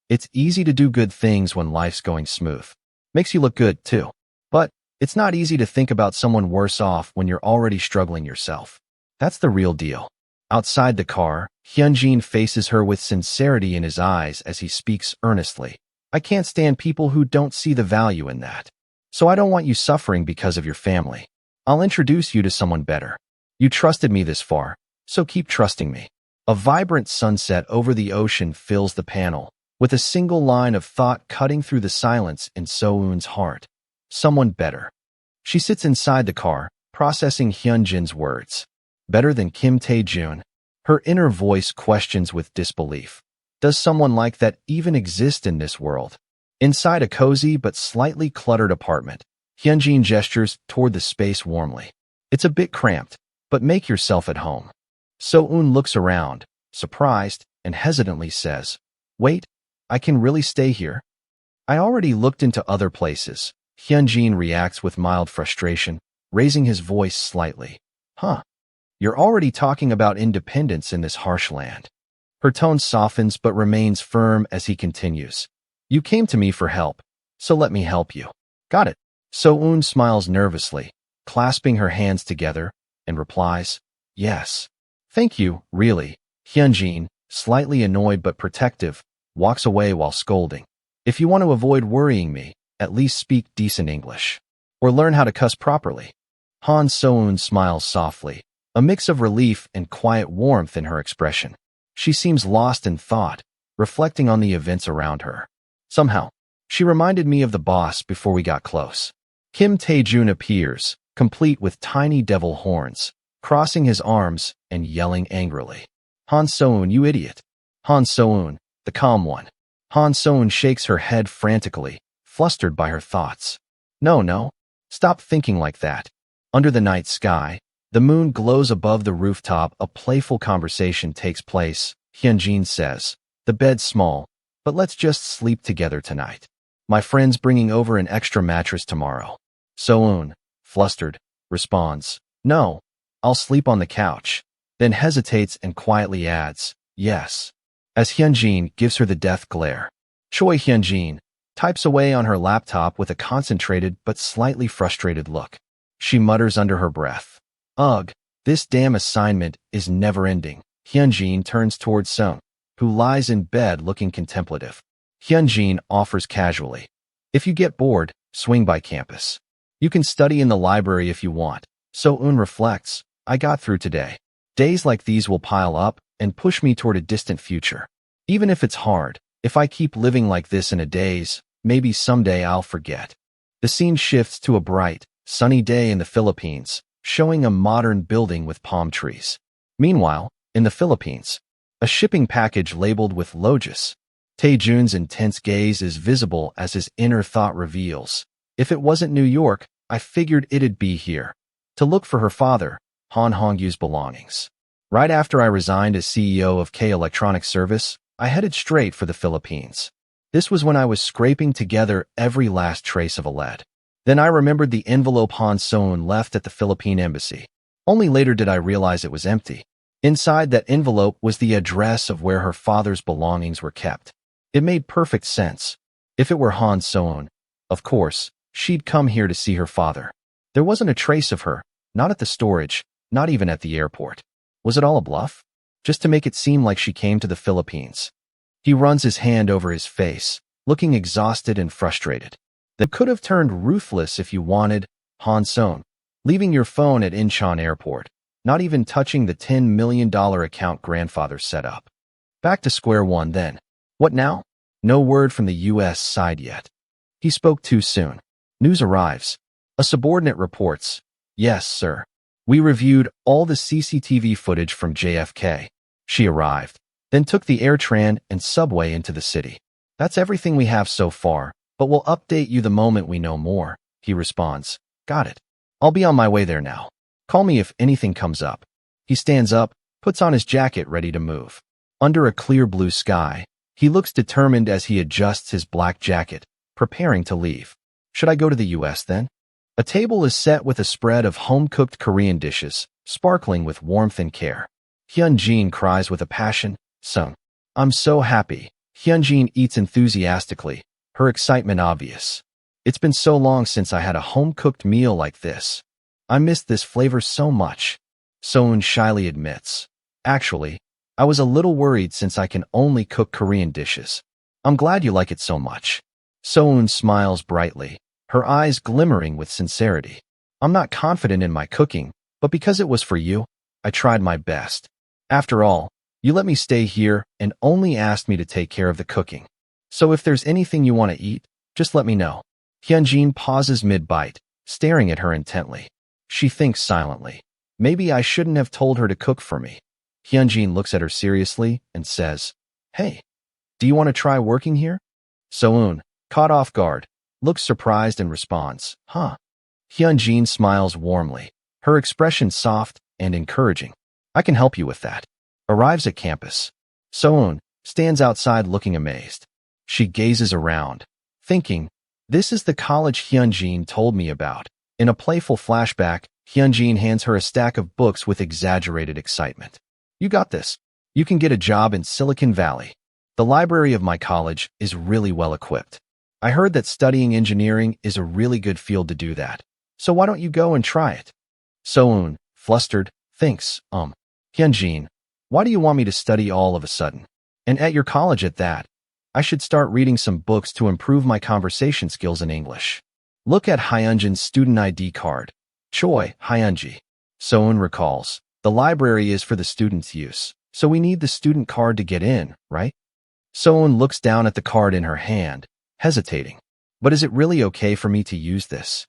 "It's easy to do good things when life's going smooth. Makes you look good, too. But it's not easy to think about someone worse off when you're already struggling yourself. That's the real deal." Outside the car, Hyunjin faces her with sincerity in his eyes as he speaks earnestly. "I can't stand people who don't see the value in that. So I don't want you suffering because of your family. I'll introduce you to someone better. You trusted me this far, so keep trusting me." A vibrant sunset over the ocean fills the panel, with a single line of thought cutting through the silence in So-eun's heart. Someone better. She sits inside the car, processing Hyunjin's words. Better than Kim Tae-jun? Her inner voice questions with disbelief. Does someone like that even exist in this world? Inside a cozy but slightly cluttered apartment, Hyunjin gestures toward the space warmly. "It's a bit cramped, but make yourself at home." So-eun looks around, surprised, and hesitantly says, "Wait, I can really stay here? I already looked into other places." Hyunjin reacts with mild frustration, raising his voice slightly. "Huh? You're already talking about independence in this harsh land." Her tone softens but remains firm as he continues. "You came to me for help, so let me help you." "Got it." So-eun smiles nervously, clasping her hands together, and replies, "Yes. Thank you, really." Hyunjin, slightly annoyed but protective, walks away while scolding. If you want to avoid worrying me, at least speak decent English. Or learn how to cuss properly. Han So-eun smiles softly, a mix of relief and quiet warmth in her expression. She seems lost in thought, reflecting on the events around her. Somehow, she reminded me of the boss before we got close. Kim Tae-jun appears, complete with tiny devil horns, crossing his arms and yelling angrily. Han So-eun, you idiot. Han So-eun, the calm one. Han So-eun shakes her head frantically, flustered by her thoughts. No. Stop thinking like that. Under the night sky, the moon glows above the rooftop. A playful conversation takes place. Hyunjin says, the bed's small, but let's just sleep together tonight. My friend's bringing over an extra mattress tomorrow. So-eun, flustered, responds, no, I'll sleep on the couch. Then hesitates and quietly adds, yes. As Hyunjin gives her the death glare. Choi Hyunjin types away on her laptop with a concentrated but slightly frustrated look. She mutters under her breath, ugh, this damn assignment is never ending. Hyunjin turns towards Sung, who lies in bed looking contemplative. Hyunjin offers casually, if you get bored, swing by campus. You can study in the library if you want. So-eun reflects, I got through today. Days like these will pile up and push me toward a distant future. Even if it's hard, if I keep living like this in a daze, maybe someday I'll forget. The scene shifts to a bright, sunny day in the Philippines, showing a modern building with palm trees. Meanwhile, in the Philippines, a shipping package labeled with Logis. Tae-jun's intense gaze is visible as his inner thought reveals. If it wasn't New York, I figured it'd be here. To look for her father, Han Hongyu's belongings. Right after I resigned as CEO of K Electronic Service, I headed straight for the Philippines. This was when I was scraping together every last trace of a lead. Then I remembered the envelope Han So-eun left at the Philippine embassy. Only later did I realize it was empty. Inside that envelope was the address of where her father's belongings were kept. It made perfect sense. If it were Han So-eun, of course, she'd come here to see her father. There wasn't a trace of her, not at the storage, not even at the airport. Was it all a bluff? Just to make it seem like she came to the Philippines. He runs his hand over his face, looking exhausted and frustrated. That could have turned ruthless if you wanted, Han So-eun, leaving your phone at Incheon Airport, not even touching the $10 million account grandfather set up. Back to square one then. What now? No word from the U.S. side yet. He spoke too soon. News arrives. A subordinate reports, yes, sir. We reviewed all the CCTV footage from JFK. She arrived, then took the AirTran and subway into the city. That's everything we have so far, but we'll update you the moment we know more, he responds. Got it. I'll be on my way there now. Call me if anything comes up. He stands up, puts on his jacket ready to move. Under a clear blue sky, he looks determined as he adjusts his black jacket, preparing to leave. Should I go to the U.S. then? A table is set with a spread of home-cooked Korean dishes, sparkling with warmth and care. Hyunjin cries with a passion, Sung. I'm so happy. Hyunjin eats enthusiastically, her excitement obvious. It's been so long since I had a home-cooked meal like this. I missed this flavor so much. So-eun shyly admits. Actually, I was a little worried since I can only cook Korean dishes. I'm glad you like it so much. So-eun smiles brightly, her eyes glimmering with sincerity. I'm not confident in my cooking, but because it was for you, I tried my best. After all, you let me stay here and only asked me to take care of the cooking. So if there's anything you want to eat, just let me know. Hyunjin pauses mid-bite, staring at her intently. She thinks silently. Maybe I shouldn't have told her to cook for me. Hyunjin looks at her seriously and says, Hey, do you want to try working here? So-eun, caught off guard, looks surprised and responds, Huh. Hyunjin smiles warmly, her expression soft and encouraging. I can help you with that. Arrives at campus. So-eun stands outside looking amazed. She gazes around, thinking, this is the college Hyunjin told me about. In a playful flashback, Hyunjin hands her a stack of books with exaggerated excitement. You got this. You can get a job in Silicon Valley. The library of my college is really well equipped. I heard that studying engineering is a really good field to do that. So why don't you go and try it? So-eun, flustered, thinks, Hyunjin, why do you want me to study all of a sudden? And at your college at that? I should start reading some books to improve my conversation skills in English. Look at Hyunjin's student ID card. Choi, Hyunji. Soeun recalls. The library is for the students' use, so we need the student card to get in, right? Soeun looks down at the card in her hand, hesitating. But is it really okay for me to use this?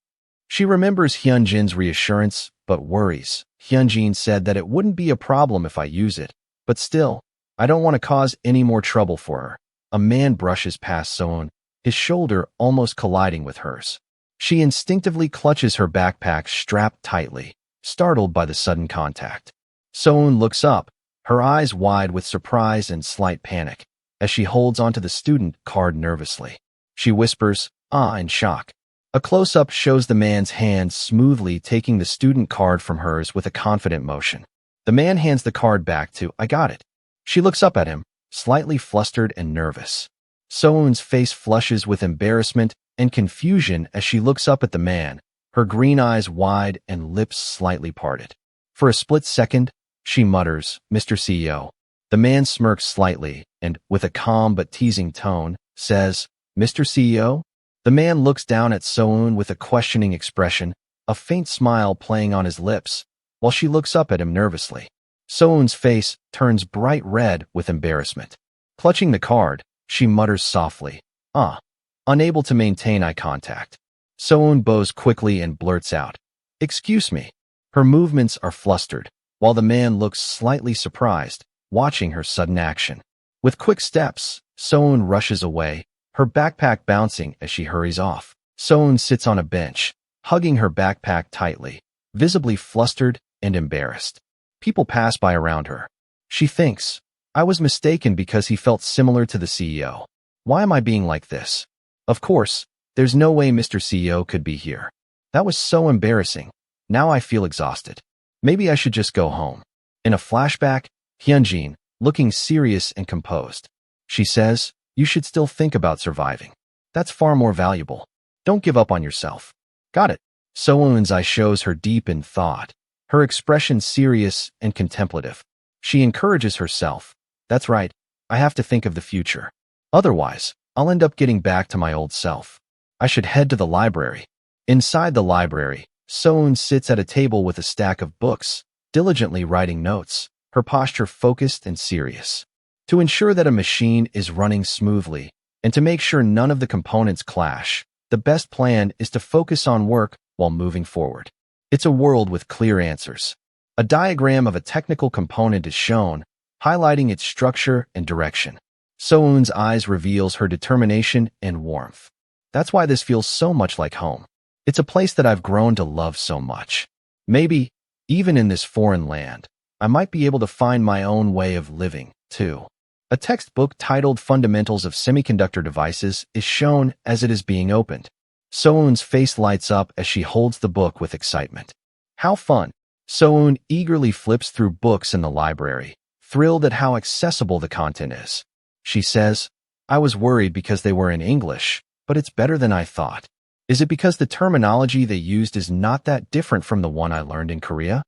She remembers Hyunjin's reassurance, but worries. Hyunjin said that it wouldn't be a problem if I use it, but still, I don't want to cause any more trouble for her. A man brushes past Soeun, his shoulder almost colliding with hers. She instinctively clutches her backpack strapped tightly, startled by the sudden contact. Soeun looks up, her eyes wide with surprise and slight panic, as she holds onto the student card nervously. She whispers, "Ah," in shock. A close-up shows the man's hand smoothly taking the student card from hers with a confident motion. The man hands the card back to, "I got it." She looks up at him, slightly flustered and nervous. Soeun's face flushes with embarrassment and confusion as she looks up at the man, her green eyes wide and lips slightly parted. For a split second, she mutters, "Mr. CEO." The man smirks slightly and, with a calm but teasing tone, says, "Mr. CEO?" The man looks down at Soeun with a questioning expression, a faint smile playing on his lips, while she looks up at him nervously. Soeun's face turns bright red with embarrassment. Clutching the card, she mutters softly, "Ah." Unable to maintain eye contact, Soeun bows quickly and blurts out, "Excuse me." Her movements are flustered, while the man looks slightly surprised, watching her sudden action. With quick steps, Soeun rushes away, her backpack bouncing as she hurries off. Soeun sits on a bench, hugging her backpack tightly, visibly flustered and embarrassed. People pass by around her. She thinks, "I was mistaken because he felt similar to the CEO. Why am I being like this? Of course, there's no way Mr. CEO could be here. That was so embarrassing. Now I feel exhausted. Maybe I should just go home." In a flashback, Hyunjin, looking serious and composed. She says, "You should still think about surviving. That's far more valuable. Don't give up on yourself." Got it. Soeun's eye shows her deep in thought, her expression serious and contemplative. She encourages herself. "That's right. I have to think of the future. Otherwise, I'll end up getting back to my old self. I should head to the library." Inside the library, Soeun sits at a table with a stack of books, diligently writing notes, her posture focused and serious. To ensure that a machine is running smoothly, and to make sure none of the components clash, the best plan is to focus on work while moving forward. It's a world with clear answers. A diagram of a technical component is shown, highlighting its structure and direction. Soeun's eyes reveals her determination and warmth. That's why this feels so much like home. It's a place that I've grown to love so much. Maybe, even in this foreign land, I might be able to find my own way of living, too. A textbook titled Fundamentals of Semiconductor Devices is shown as it is being opened. Soeun's face lights up as she holds the book with excitement. How fun! Soeun eagerly flips through books in the library, thrilled at how accessible the content is. She says, "I was worried because they were in English, but it's better than I thought. Is it because the terminology they used is not that different from the one I learned in Korea?"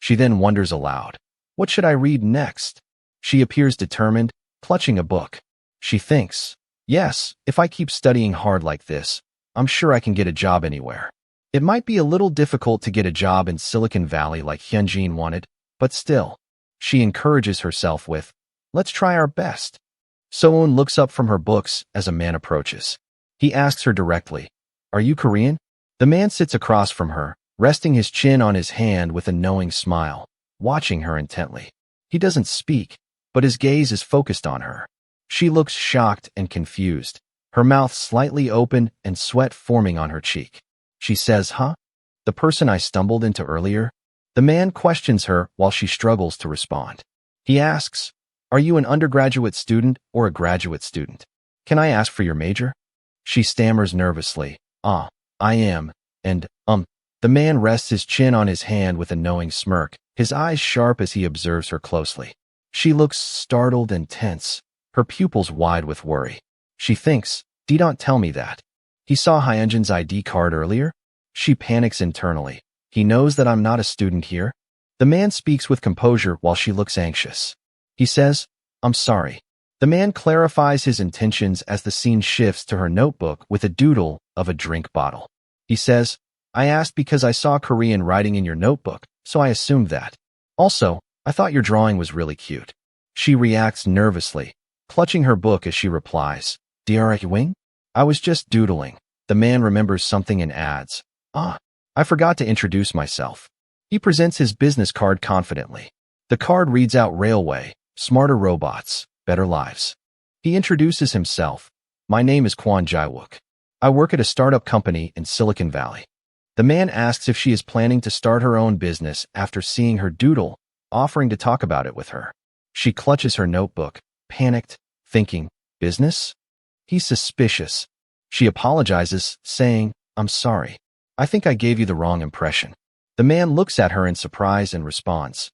She then wonders aloud, "What should I read next?" She appears determined, clutching a book. She thinks, "Yes, if I keep studying hard like this, I'm sure I can get a job anywhere. It might be a little difficult to get a job in Silicon Valley like Hyunjin wanted, but still." She encourages herself with, "Let's try our best." Soeun looks up from her books as a man approaches. He asks her directly, "Are you Korean?" The man sits across from her, resting his chin on his hand with a knowing smile, watching her intently. He doesn't speak, but his gaze is focused on her. She looks shocked and confused, her mouth slightly open and sweat forming on her cheek. She says, "Huh? The person I stumbled into earlier?" The man questions her while she struggles to respond. He asks, "Are you an undergraduate student or a graduate student? Can I ask for your major?" She stammers nervously, "Ah, I am, and, The man rests his chin on his hand with a knowing smirk, his eyes sharp as he observes her closely. She looks startled and tense, her pupils wide with worry. She thinks, "Did not tell me that. He saw Hyunjin's ID card earlier?" She panics internally. "He knows that I'm not a student here?" The man speaks with composure while she looks anxious. He says, "I'm sorry." The The man clarifies his intentions as the scene shifts to her notebook with a doodle of a drink bottle. He says, I asked because I saw Korean writing in your notebook, so I assumed that. Also, I thought your drawing was really cute. She reacts nervously, clutching her book as she replies, Dear Hiwuk? I was just doodling. The man remembers something and adds, I forgot to introduce myself. He presents his business card confidently. The card reads out Railway, Smarter Robots, Better Lives. He introduces himself. My name is Hiwuk. I work at a startup company in Silicon Valley. The man asks if she is planning to start her own business after seeing her doodle, offering to talk about it with her. She clutches her notebook, panicked, thinking, business? He's suspicious. She apologizes, saying, I'm sorry. I think I gave you the wrong impression. The man looks at her in surprise and responds,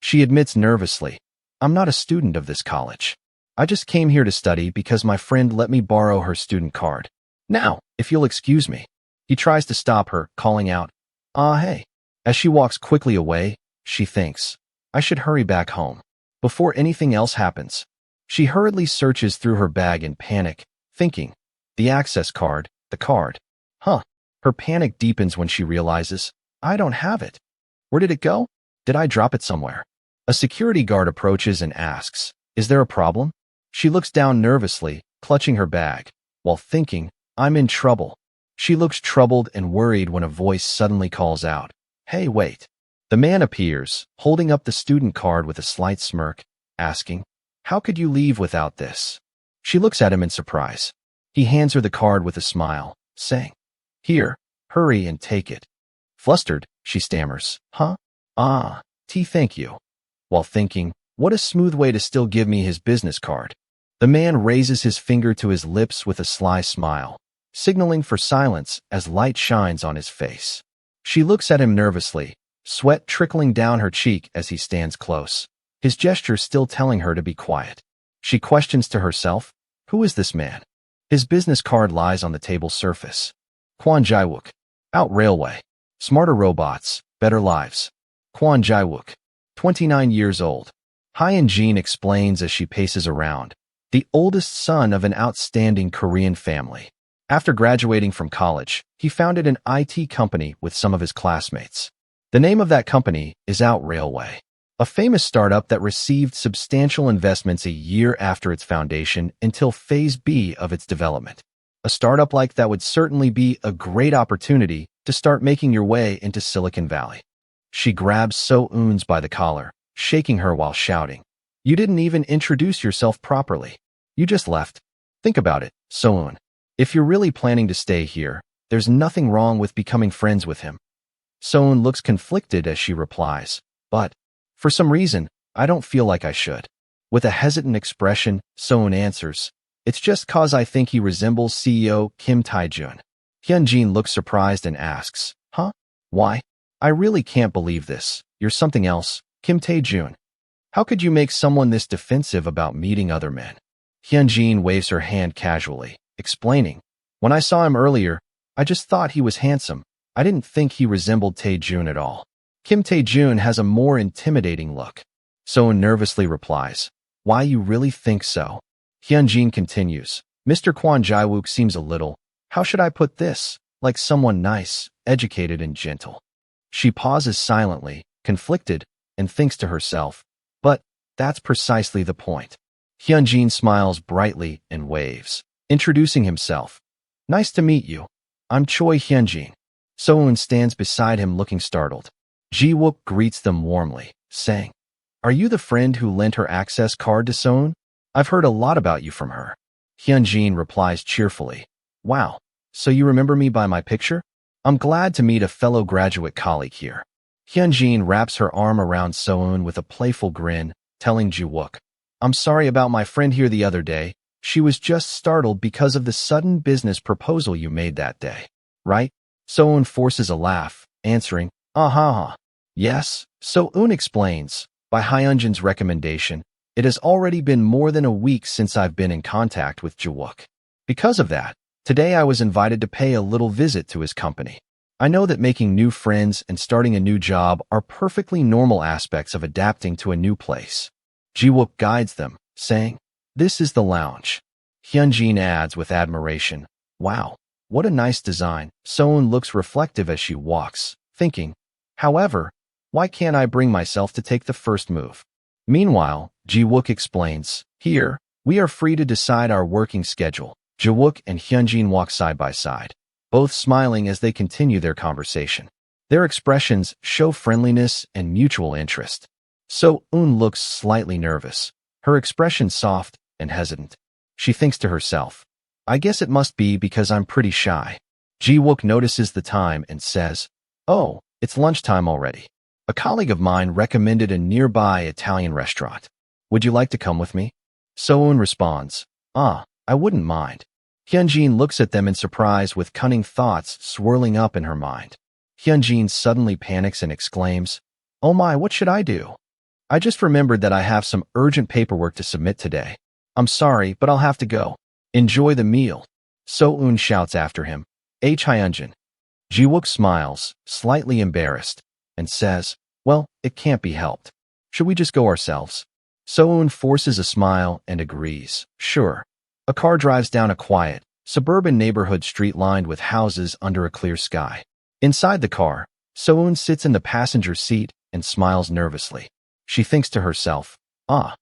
She admits nervously, I'm not a student of this college. I just came here to study because my friend let me borrow her student card. Now, if you'll excuse me. He tries to stop her, calling out, hey. As she walks quickly away, she thinks, I should hurry back home. Before anything else happens, she hurriedly searches through her bag in panic, thinking, the access card, the card. Her panic deepens when she realizes, I don't have it. Where did it go? Did I drop it somewhere? A security guard approaches and asks, Is there a problem? She looks down nervously, clutching her bag, while thinking, I'm in trouble. She looks troubled and worried when a voice suddenly calls out, Hey, wait. The man appears, holding up the student card with a slight smirk, asking, How could you leave without this? She looks at him in surprise. He hands her the card with a smile, saying, Here, hurry and take it. Flustered, she stammers, thank you. While thinking, what a smooth way to still give me his business card. The man raises his finger to his lips with a sly smile, signaling for silence as light shines on his face. She looks at him nervously, sweat trickling down her cheek as he stands close, his gesture still telling her to be quiet. She questions to herself, who is this man? His business card lies on the table's surface. Hiwuk. Out Railway. Smarter Robots, Better Lives. Hiwuk. 29 years old. Hyun-jin explains as she paces around, the oldest son of an outstanding Korean family. After graduating from college, he founded an IT company with some of his classmates. The name of that company is Out Railway, a famous startup that received substantial investments a year after its foundation until Phase B of its development. A startup like that would certainly be a great opportunity to start making your way into Silicon Valley. She grabs So-eun's by the collar, shaking her while shouting, You didn't even introduce yourself properly. You just left. Think about it, So-eun. If you're really planning to stay here, there's nothing wrong with becoming friends with him. So-eun looks conflicted as she replies, But, for some reason, I don't feel like I should. With a hesitant expression, So-eun answers, It's just cause I think he resembles CEO Kim Tae-jun. Hyun-jin looks surprised and asks, Why? I really can't believe this. You're something else, Kim Tae-jun. How could you make someone this defensive about meeting other men? Hyun-jin waves her hand casually, explaining, When I saw him earlier, I just thought he was handsome. I didn't think he resembled Tae-jun at all. Kim Tae-jun has a more intimidating look. So-eun nervously replies, Why you really think so? Hyun-jin continues, Mr. Hiwuk seems a little, how should I put this, like someone nice, educated and gentle. She pauses silently, conflicted, and thinks to herself, but that's precisely the point. Hyun-jin smiles brightly and waves, introducing himself. Nice to meet you. I'm Choi Hyun-jin. So-eun stands beside him looking startled. Hiwuk greets them warmly, saying, Are you the friend who lent her access card to So-eun? I've heard a lot about you from her. Hyun-jin replies cheerfully, Wow, so you remember me by my picture? I'm glad to meet a fellow graduate colleague here. Hyun-jin wraps her arm around So-eun with a playful grin, telling Hiwuk, I'm sorry about my friend here the other day. She was just startled because of the sudden business proposal you made that day. Right? So-eun forces a laugh, answering, Yes, So-eun explains, by Hyun-jin's recommendation, it has already been more than a week since I've been in contact with Hiwuk. Because of that, today I was invited to pay a little visit to his company. I know that making new friends and starting a new job are perfectly normal aspects of adapting to a new place. Hiwuk guides them, saying, This is the lounge. Hyunjin adds with admiration. Wow, what a nice design. Soon looks reflective as she walks, thinking, however, why can't I bring myself to take the first move? Meanwhile, Jiwook explains, here, we are free to decide our working schedule. Jiwook and Hyunjin walk side by side, both smiling as they continue their conversation. Their expressions show friendliness and mutual interest. So-eun looks slightly nervous, her expression soft and hesitant. She thinks to herself, I guess it must be because I'm pretty shy. Jiwook notices the time and says, oh, it's lunchtime already. A colleague of mine recommended a nearby Italian restaurant. Would you like to come with me? So-eun responds, I wouldn't mind. Hyunjin looks at them in surprise with cunning thoughts swirling up in her mind. Hyunjin suddenly panics and exclaims, oh my, what should I do? I just remembered that I have some urgent paperwork to submit today. I'm sorry, but I'll have to go. Enjoy the meal. So-eun shouts after him, Hyunjin. Jiwook smiles, slightly embarrassed, and says, well, it can't be helped. Should we just go ourselves? So-eun forces a smile and agrees, sure. A car drives down a quiet, suburban neighborhood street lined with houses under a clear sky. Inside the car, So-eun sits in the passenger seat and smiles nervously. She thinks to herself, I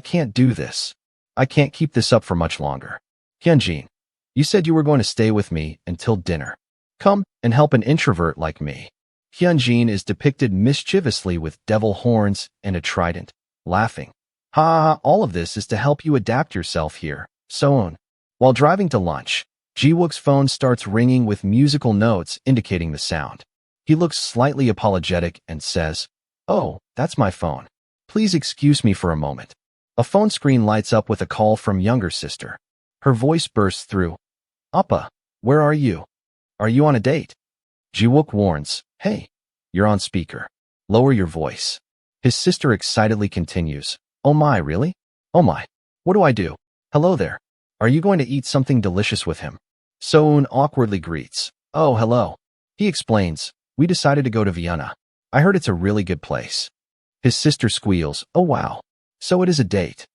can't do this. I can't keep this up for much longer. Hyunjin, you said you were going to stay with me until dinner. Come and help an introvert like me. Hyunjin is depicted mischievously with devil horns and a trident, laughing. Ha, all of this is to help you adapt yourself here, So-eun. While driving to lunch, Jiwook's phone starts ringing with musical notes indicating the sound. He looks slightly apologetic and says, oh, that's my phone. Please excuse me for a moment. A phone screen lights up with a call from younger sister. Her voice bursts through. Appa, where are you? Are you on a date? Jiwook warns, hey, you're on speaker. Lower your voice. His sister excitedly continues, oh my, really? Oh my, what do I do? Hello there. Are you going to eat something delicious with him? So-eun awkwardly greets, oh, hello. He explains, we decided to go to Vienna. I heard it's a really good place. His sister squeals, oh wow. So it is a date.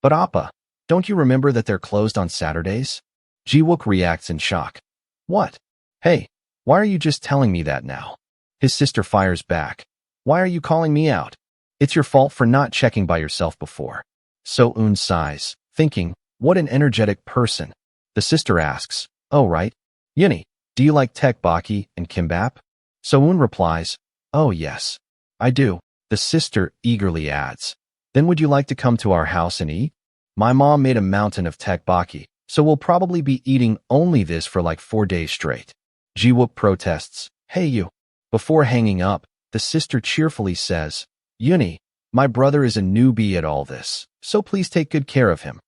But Appa, don't you remember that they're closed on Saturdays? Jiwook reacts in shock. What? Hey, why are you just telling me that now? His sister fires back. Why are you calling me out? It's your fault for not checking by yourself before. So-eun sighs, thinking, what an energetic person. The sister asks, oh right. Yuni, do you like tteokbokki and kimbap? So-eun replies, oh yes, I do. The sister eagerly adds, then would you like to come to our house and eat? My mom made a mountain of tteokbokki, so we'll probably be eating only this for like 4 days straight. Jiwook protests, hey you. Before hanging up, the sister cheerfully says, Yuni, my brother is a newbie at all this, so please take good care of him.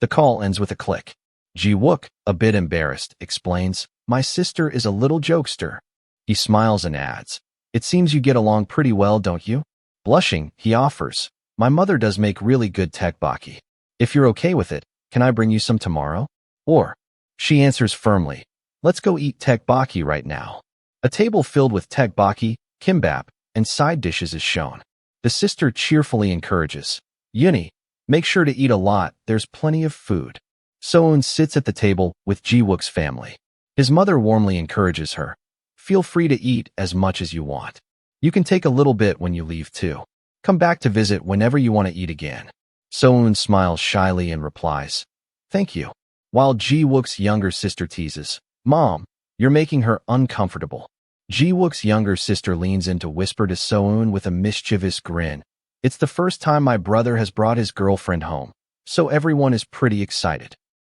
The call ends with a click. Jiwook, a bit embarrassed, explains, my sister is a little jokester. He smiles and adds, it seems you get along pretty well, don't you? Blushing, he offers, my mother does make really good tteokbokki. If you're okay with it, can I bring you some tomorrow? Or, she answers firmly, let's go eat tteokbokki right now. A table filled with tteokbokki, kimbap, and side dishes is shown. The sister cheerfully encourages, Yuni, make sure to eat a lot, there's plenty of food. So-eun sits at the table with Jiwook's family. His mother warmly encourages her, feel free to eat as much as you want. You can take a little bit when you leave too. Come back to visit whenever you want to eat again. So-eun smiles shyly and replies, thank you. While Jiwook's younger sister teases, Mom, you're making her uncomfortable. Jiwook's younger sister leans in to whisper to So-eun with a mischievous grin. It's the first time my brother has brought his girlfriend home, so everyone is pretty excited.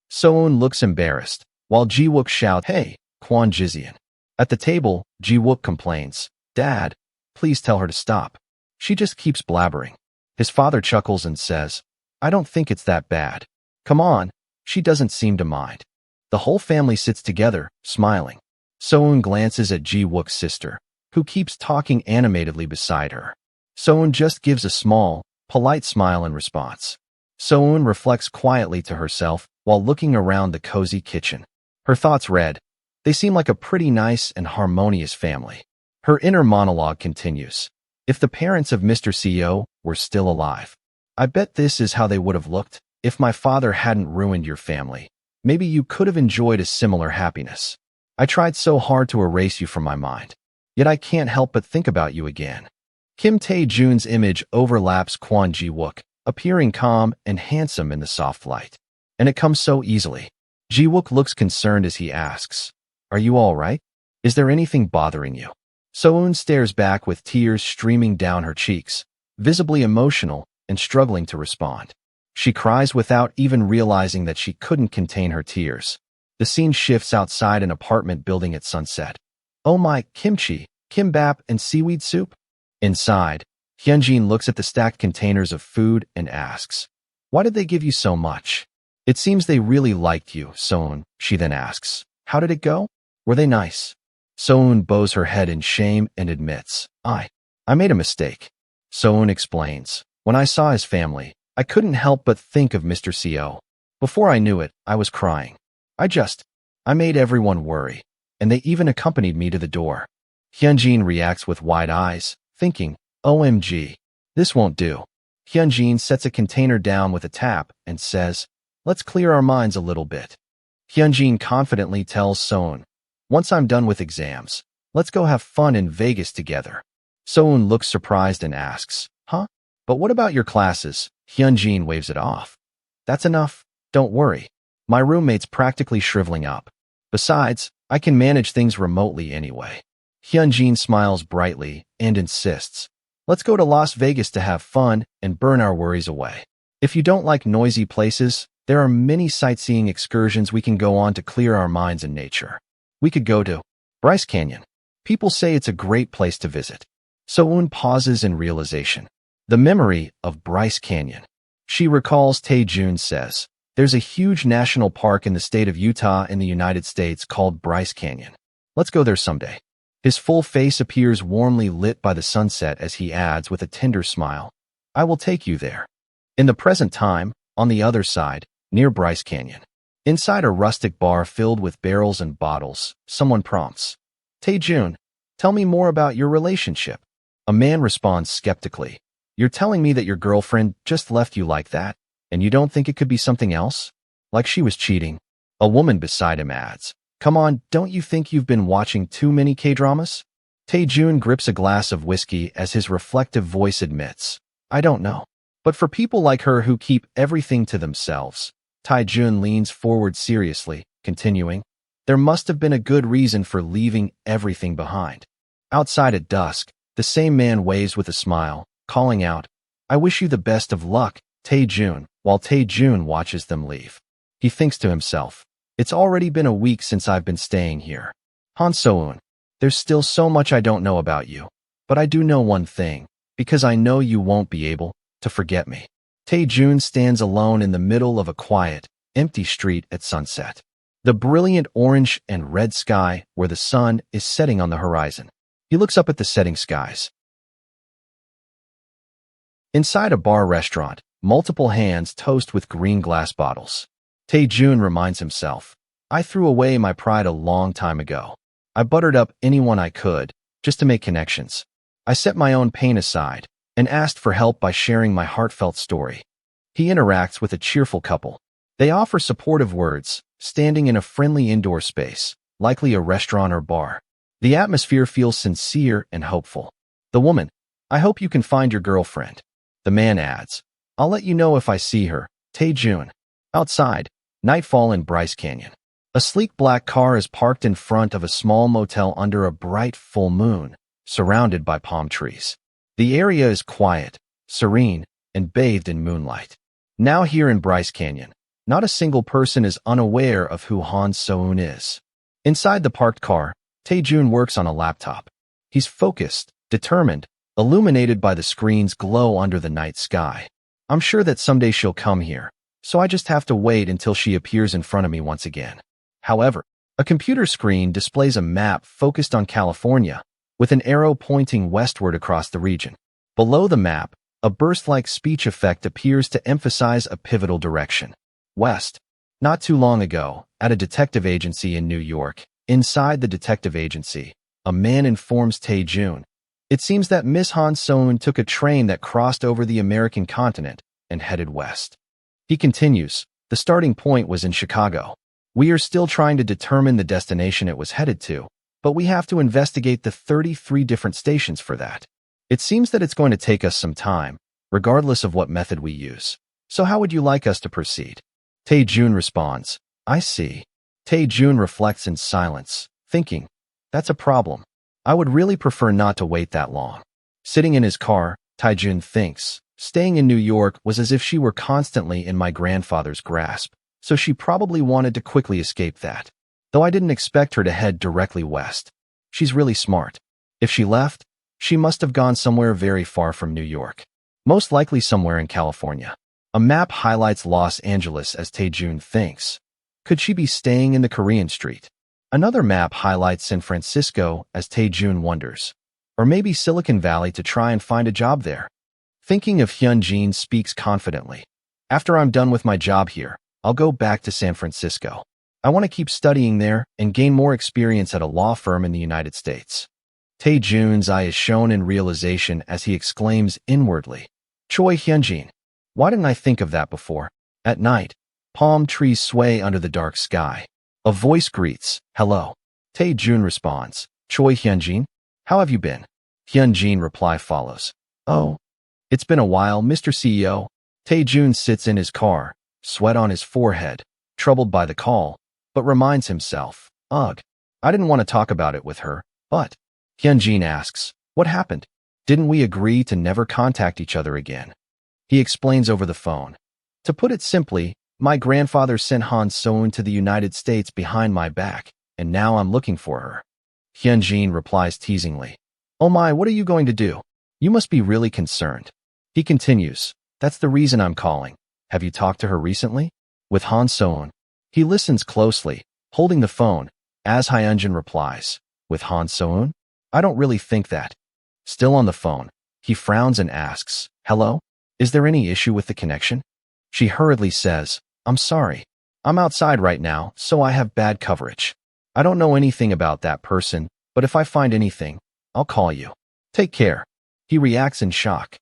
So-eun looks embarrassed, while Jiwook shouts, hey, Kwon Jizian. At the table, Jiwook complains, Dad, please tell her to stop. She just keeps blabbering. His father chuckles and says, I don't think it's that bad. Come on, she doesn't seem to mind. The whole family sits together, smiling. So-eun glances at Jiwook's sister, who keeps talking animatedly beside her. So-eun just gives a small, polite smile in response. So-eun reflects quietly to herself while looking around the cozy kitchen. Her thoughts read, they seem like a pretty nice and harmonious family. Her inner monologue continues. If the parents of Mr. CEO were still alive, I bet this is how they would have looked. if my father hadn't ruined your family, maybe you could have enjoyed a similar happiness. I tried so hard to erase you from my mind, yet I can't help but think about you again. Kim Tae-jun's image overlaps Kwon Ji-wook, appearing calm and handsome in the soft light. And it comes so easily. Ji-wook looks concerned as he asks, "Are you all right? Is there anything bothering you?" So-eun stares back with tears streaming down her cheeks, visibly emotional and struggling to respond. She cries without even realizing that she couldn't contain her tears. The scene shifts outside an apartment building at sunset. Oh my, kimchi, kimbap, and seaweed soup? Inside, Hyunjin looks at the stacked containers of food and asks, "Why did they give you so much?" "It seems they really liked you, So-eun," she then asks. "How did it go? Were they nice?" So-eun bows her head in shame and admits, I made a mistake." So-eun explains, "When I saw his family, I couldn't help but think of Mr. Co. Before I knew it, I was crying. I made everyone worry, and they even accompanied me to the door." Hyunjin reacts with wide eyes, thinking, OMG, this won't do. Hyunjin sets a container down with a tap and says, "Let's clear our minds a little bit." Hyunjin confidently tells So-eun, "Once I'm done with exams, let's go have fun in Vegas together." So-eun looks surprised and asks, "Huh? But what about your classes?" Hyunjin waves it off. "That's enough. Don't worry. My roommate's practically shriveling up. Besides, I can manage things remotely anyway." Hyunjin smiles brightly and insists, "Let's go to Las Vegas to have fun and burn our worries away. If you don't like noisy places, there are many sightseeing excursions we can go on to clear our minds in nature. We could go to Bryce Canyon. People say it's a great place to visit." So-eun pauses in realization. The memory of Bryce Canyon. She recalls Tae-jun says, "There's a huge national park in the state of Utah in the United States called Bryce Canyon. Let's go there someday." His full face appears warmly lit by the sunset as he adds with a tender smile, "I will take you there." In the present time, on the other side, near Bryce Canyon, inside a rustic bar filled with barrels and bottles, someone prompts, "Tae-jun, tell me more about your relationship." A man responds skeptically, "You're telling me that your girlfriend just left you like that, and you don't think it could be something else? Like she was cheating?" A woman beside him adds, "Come on, don't you think you've been watching too many K-dramas?" Tae-jun grips a glass of whiskey as his reflective voice admits, "I don't know. But for people like her who keep everything to themselves," Tae-jun leans forward seriously, continuing, "there must have been a good reason for leaving everything behind." Outside at dusk, the same man waves with a smile, calling out, "I wish you the best of luck, Tae-jun," while Tae-jun watches them leave. He thinks to himself, "It's already been a week since I've been staying here. Han So-eun, there's still so much I don't know about you, but I do know one thing, because I know you won't be able to forget me." Tae-jun stands alone in the middle of a quiet, empty street at sunset. The brilliant orange and red sky where the sun is setting on the horizon. He looks up at the setting skies. Inside a bar restaurant, multiple hands toast with green glass bottles. Tae-jun reminds himself, "I threw away my pride a long time ago. I buttered up anyone I could, just to make connections. I set my own pain aside and asked for help by sharing my heartfelt story." He interacts with a cheerful couple. They offer supportive words, standing in a friendly indoor space, likely a restaurant or bar. The atmosphere feels sincere and hopeful. The woman, "I hope you can find your girlfriend." The man adds, "I'll let you know if I see her, Tae-jun." Outside, nightfall in Bryce Canyon. A sleek black car is parked in front of a small motel under a bright full moon, surrounded by palm trees. The area is quiet, serene, and bathed in moonlight. Now here in Bryce Canyon, not a single person is unaware of who Han So-eun is. Inside the parked car, Tae-jun works on a laptop. He's focused, determined, illuminated by the screen's glow under the night sky. "I'm sure that someday she'll come here, so I just have to wait until she appears in front of me once again." However, a computer screen displays a map focused on California, with an arrow pointing westward across the region. Below the map, a burst-like speech effect appears to emphasize a pivotal direction: west. Not too long ago, at a detective agency in New York, inside the detective agency, a man informs Tae-jun, "It seems that Miss Han So-eun took a train that crossed over the American continent and headed west." He continues, the starting point was in Chicago. We are still trying to determine the destination it was headed to, but we have to investigate the 33 different stations for that. It seems that it's going to take us some time, regardless of what method we use. So how would you like us to proceed? Tae-jun responds, I see. Tae-jun reflects in silence, thinking, that's a problem. I would really prefer not to wait that long. Sitting in his car, Tae-jun thinks, staying in New York was as if she were constantly in my grandfather's grasp, so she probably wanted to quickly escape that. Though I didn't expect her to head directly west. She's really smart. If she left, she must have gone somewhere very far from New York. Most likely somewhere in California. A map highlights Los Angeles as Tae-jun thinks. Could she be staying in the Korean street? Another map highlights San Francisco as Tae-jun wonders. Or maybe Silicon Valley to try and find a job there. Thinking of Hyun-jin speaks confidently. After I'm done with my job here, I'll go back to San Francisco. I want to keep studying there and gain more experience at a law firm in the United States. Tae-jun's eye is shown in realization as he exclaims inwardly, Choi Hyun-jin. Why didn't I think of that before? At night, palm trees sway under the dark sky. A voice greets, hello. Tae-jun responds, Choi Hyun-jin, how have you been? Hyun-jin reply follows, oh, it's been a while, Mr. CEO. Tae-jun sits in his car, sweat on his forehead, troubled by the call, but reminds himself, ugh, I didn't want to talk about it with her, but Hyun-jin asks, what happened? Didn't we agree to never contact each other again? He explains over the phone. To put it simply, my grandfather sent Han So-eun to the United States behind my back, and now I'm looking for her. Hyun-jin replies teasingly, oh my, what are you going to do? You must be really concerned. He continues, that's the reason I'm calling. Have you talked to her recently? With Han So-eun. He listens closely, holding the phone, as Hyun-jin replies, with Han So-eun? I don't really think that. Still on the phone, he frowns and asks, hello? Is there any issue with the connection? She hurriedly says, I'm sorry. I'm outside right now, so I have bad coverage. I don't know anything about that person, but if I find anything, I'll call you. Take care. He reacts in shock.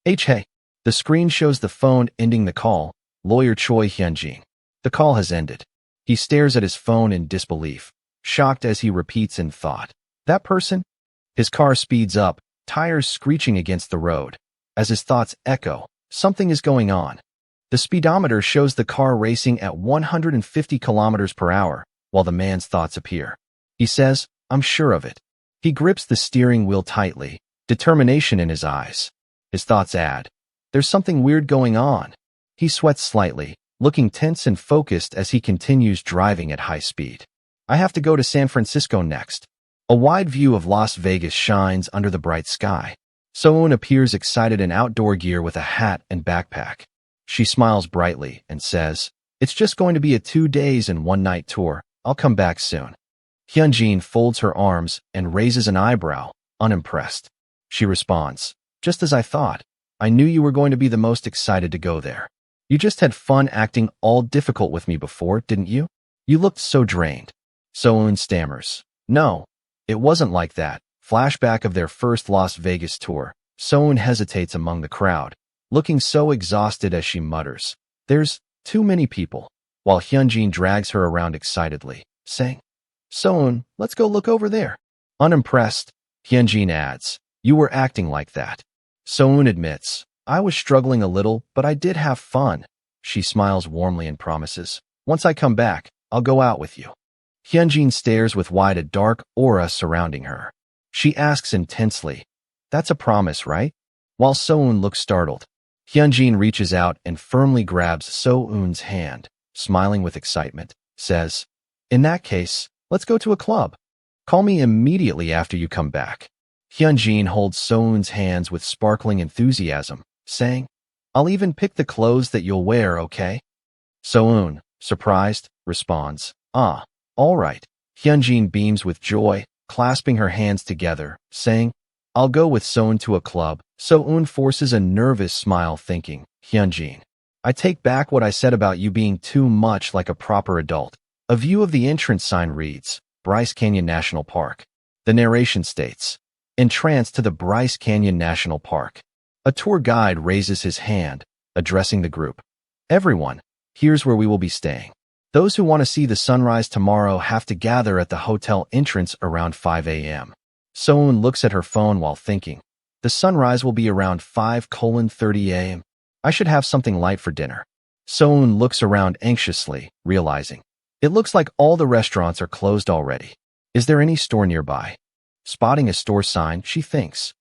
Hey. The screen shows the phone ending the call, lawyer Choi Hyun-jin. The call has ended. He stares at his phone in disbelief, shocked as he repeats in thought. That person? His car speeds up, tires screeching against the road. As his thoughts echo, something is going on. The speedometer shows the car racing at 150 kilometers per hour, while the man's thoughts appear. He says, I'm sure of it. He grips the steering wheel tightly, determination in his eyes. His thoughts add, there's something weird going on. He sweats slightly, looking tense and focused as he continues driving at high speed. I have to go to San Francisco next. A wide view of Las Vegas shines under the bright sky. So-eun appears excited in outdoor gear with a hat and backpack. She smiles brightly and says, it's just going to be a 2 days and 1 night tour. I'll come back soon. Hyun-jin folds her arms and raises an eyebrow, unimpressed. She responds, just as I thought. I knew you were going to be the most excited to go there. You just had fun acting all difficult with me before, didn't you? You looked so drained. So-eun stammers, no, it wasn't like that. Flashback of their first Las Vegas tour. So-eun hesitates among the crowd, looking so exhausted as she mutters, there's too many people, while Hyun-jin drags her around excitedly, saying, So-eun, let's go look over there. Unimpressed, Hyun-jin adds, you were acting like that. So-eun admits, I was struggling a little, but I did have fun. She smiles warmly and promises, once I come back, I'll go out with you. Hyun-jin stares with wide a dark aura surrounding her. She asks intensely, that's a promise, right? While So-eun looks startled, Hyun-jin reaches out and firmly grabs So-eun's hand, smiling with excitement, says, in that case, let's go to a club. Call me immediately after you come back. Hyun-jin holds So-eun's hands with sparkling enthusiasm, saying, I'll even pick the clothes that you'll wear, okay? So-eun, surprised, responds, all right. Hyun-jin beams with joy, clasping her hands together, saying, I'll go with So-eun to a club. So-eun forces a nervous smile thinking, Hyun-jin, I take back what I said about you being too much like a proper adult. A view of the entrance sign reads, Bryce Canyon National Park. The narration states, entrance to the Bryce Canyon National Park. A tour guide raises his hand, addressing the group. Everyone, here's where we will be staying. Those who want to see the sunrise tomorrow have to gather at the hotel entrance around 5 a.m. Soon looks at her phone while thinking. The sunrise will be around 5:30 a.m. I should have something light for dinner. Soon looks around anxiously, realizing. It looks like all the restaurants are closed already. Is there any store nearby? Spotting a store sign, she thinks,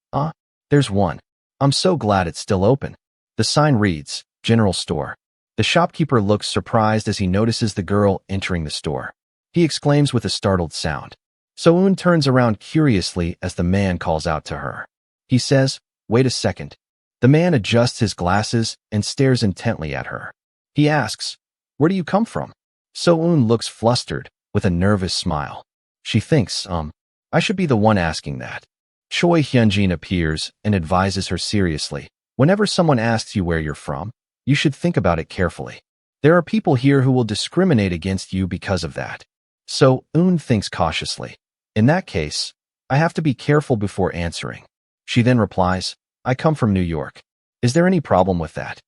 there's one. I'm so glad it's still open. The sign reads, General Store. The shopkeeper looks surprised as he notices the girl entering the store. He exclaims with a startled sound. Soon turns around curiously as the man calls out to her. He says, wait a second. The man adjusts his glasses and stares intently at her. He asks, where do you come from? So-eun looks flustered, with a nervous smile. She thinks, I should be the one asking that. Choi Hyunjin appears and advises her seriously. Whenever someone asks you where you're from, you should think about it carefully. There are people here who will discriminate against you because of that. So-eun thinks cautiously. In that case, I have to be careful before answering. She then replies, I come from New York. Is there any problem with that?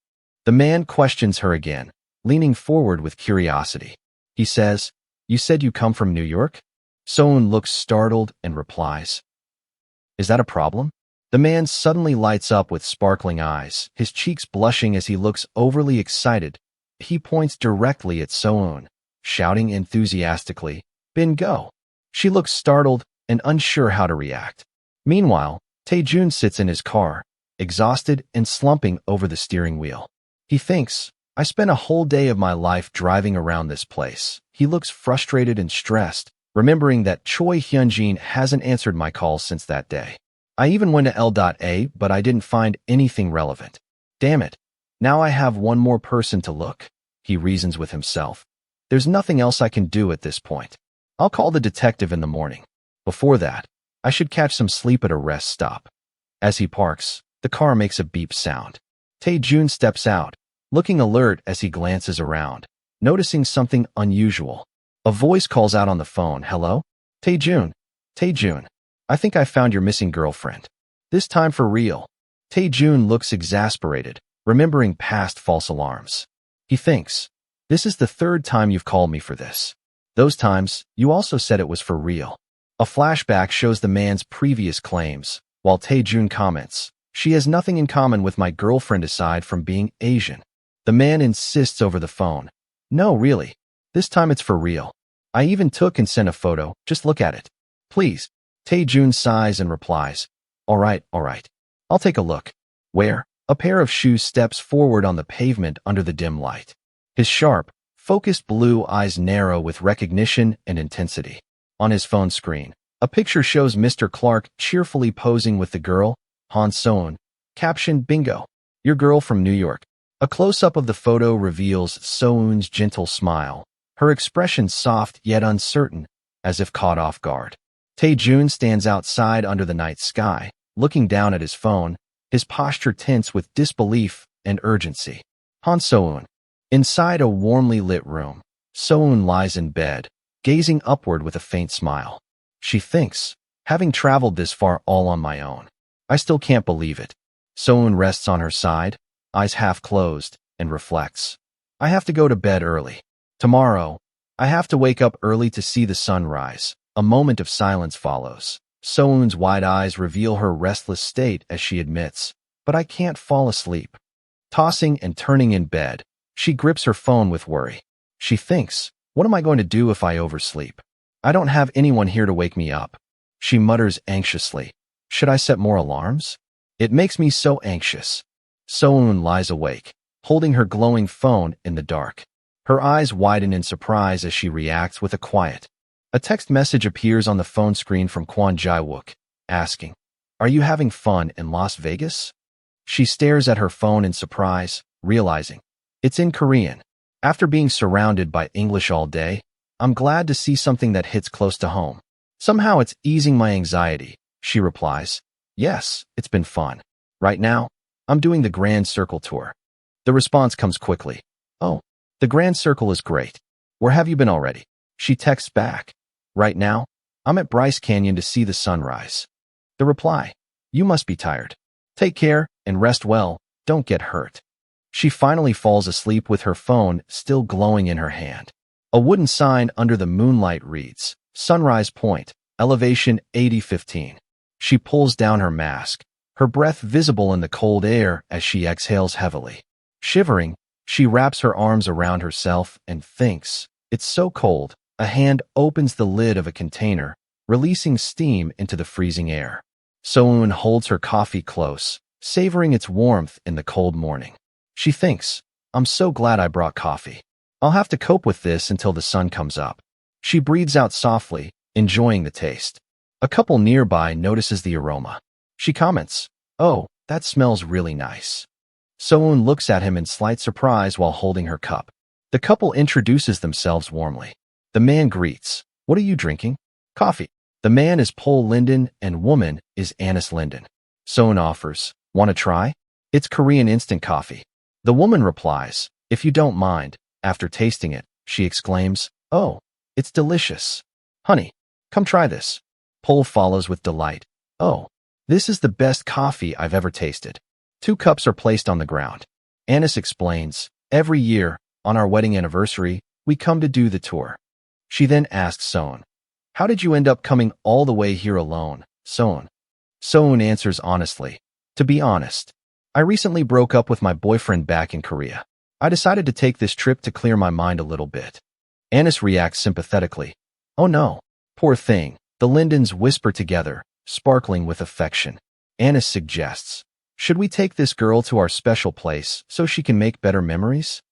The man questions her again, leaning forward with curiosity. He says, you said you come from New York? So-eun looks startled and replies, is that a problem? The man suddenly lights up with sparkling eyes, his cheeks blushing as he looks overly excited. He points directly at So-eun, shouting enthusiastically, Bingo! She looks startled and unsure how to react. Meanwhile, Taejun sits in his car, exhausted and slumping over the steering wheel. He thinks, I spent a whole day of my life driving around this place. He looks frustrated and stressed, remembering that Choi Hyunjin hasn't answered my calls since that day. I even went to L.A, but I didn't find anything relevant. Damn it. Now I have one more person to look, he reasons with himself. There's nothing else I can do at this point. I'll call the detective in the morning. Before that, I should catch some sleep at a rest stop. As he parks, the car makes a beep sound. Taejun steps out, looking alert as he glances around, noticing something unusual. A voice calls out on the phone, hello? Taejun. Taejun. I think I found your missing girlfriend. This time for real. Taejun looks exasperated, remembering past false alarms. He thinks, this is the third time you've called me for this. Those times, you also said it was for real. A flashback shows the man's previous claims, while Taejun comments, she has nothing in common with my girlfriend aside from being Asian. The man insists over the phone. No, really. This time it's for real. I even took and sent a photo, just look at it. Please. Taejun sighs and replies, all right. I'll take a look. Where? A pair of shoes steps forward on the pavement under the dim light. His sharp, focused blue eyes narrow with recognition and intensity. On his phone screen, a picture shows Mr. Clark cheerfully posing with the girl, Han So-eun, captioned Bingo, your girl from New York. A close-up of the photo reveals So-eun's gentle smile, her expression soft yet uncertain, as if caught off guard. Taejun stands outside under the night sky, looking down at his phone, his posture tense with disbelief and urgency. Han So-eun. Inside a warmly lit room, So-eun lies in bed, gazing upward with a faint smile. She thinks, having traveled this far all on my own, I still can't believe it. So-eun rests on her side, eyes half closed, and reflects. I have to go to bed early. Tomorrow, I have to wake up early to see the sunrise. A moment of silence follows. So-eun's wide eyes reveal her restless state as she admits, but I can't fall asleep. Tossing and turning in bed, she grips her phone with worry. She thinks, what am I going to do if I oversleep? I don't have anyone here to wake me up. She mutters anxiously. Should I set more alarms? It makes me so anxious. So-eun lies awake, holding her glowing phone in the dark. Her eyes widen in surprise as she reacts with a quiet. A text message appears on the phone screen from Hiwuk, asking, are you having fun in Las Vegas? She stares at her phone in surprise, realizing, it's in Korean. After being surrounded by English all day, I'm glad to see something that hits close to home. Somehow it's easing my anxiety, she replies. Yes, it's been fun. Right now, I'm doing the Grand Circle tour. The response comes quickly. Oh, the Grand Circle is great. Where have you been already? She texts back. Right now, I'm at Bryce Canyon to see the sunrise. The reply, you must be tired. Take care and rest well, don't get hurt. She finally falls asleep with her phone still glowing in her hand. A wooden sign under the moonlight reads, Sunrise Point, elevation 8015. She pulls down her mask, her breath visible in the cold air as she exhales heavily. Shivering, she wraps her arms around herself and thinks, it's so cold. A hand opens the lid of a container, releasing steam into the freezing air. So-eun holds her coffee close, savoring its warmth in the cold morning. She thinks, I'm so glad I brought coffee. I'll have to cope with this until the sun comes up. She breathes out softly, enjoying the taste. A couple nearby notices the aroma. She comments, oh, that smells really nice. So-eun looks at him in slight surprise while holding her cup. The couple introduces themselves warmly. The man greets, what are you drinking? Coffee. The man is Pol Linden and woman is Annis Linden. So-eun offers, want to try? It's Korean instant coffee. The woman replies, if you don't mind. After tasting it, she exclaims, oh, it's delicious. Honey, come try this. Pol follows with delight. Oh, this is the best coffee I've ever tasted. 2 cups are placed on the ground. Annis explains, every year, on our wedding anniversary, we come to do the tour. She then asks So-eun, how did you end up coming all the way here alone, So-eun? So-eun answers honestly, to be honest, I recently broke up with my boyfriend back in Korea. I decided to take this trip to clear my mind a little bit. Annis reacts sympathetically. Oh no, poor thing. The Lindens whisper together, sparkling with affection. Annis suggests, should we take this girl to our special place so she can make better memories?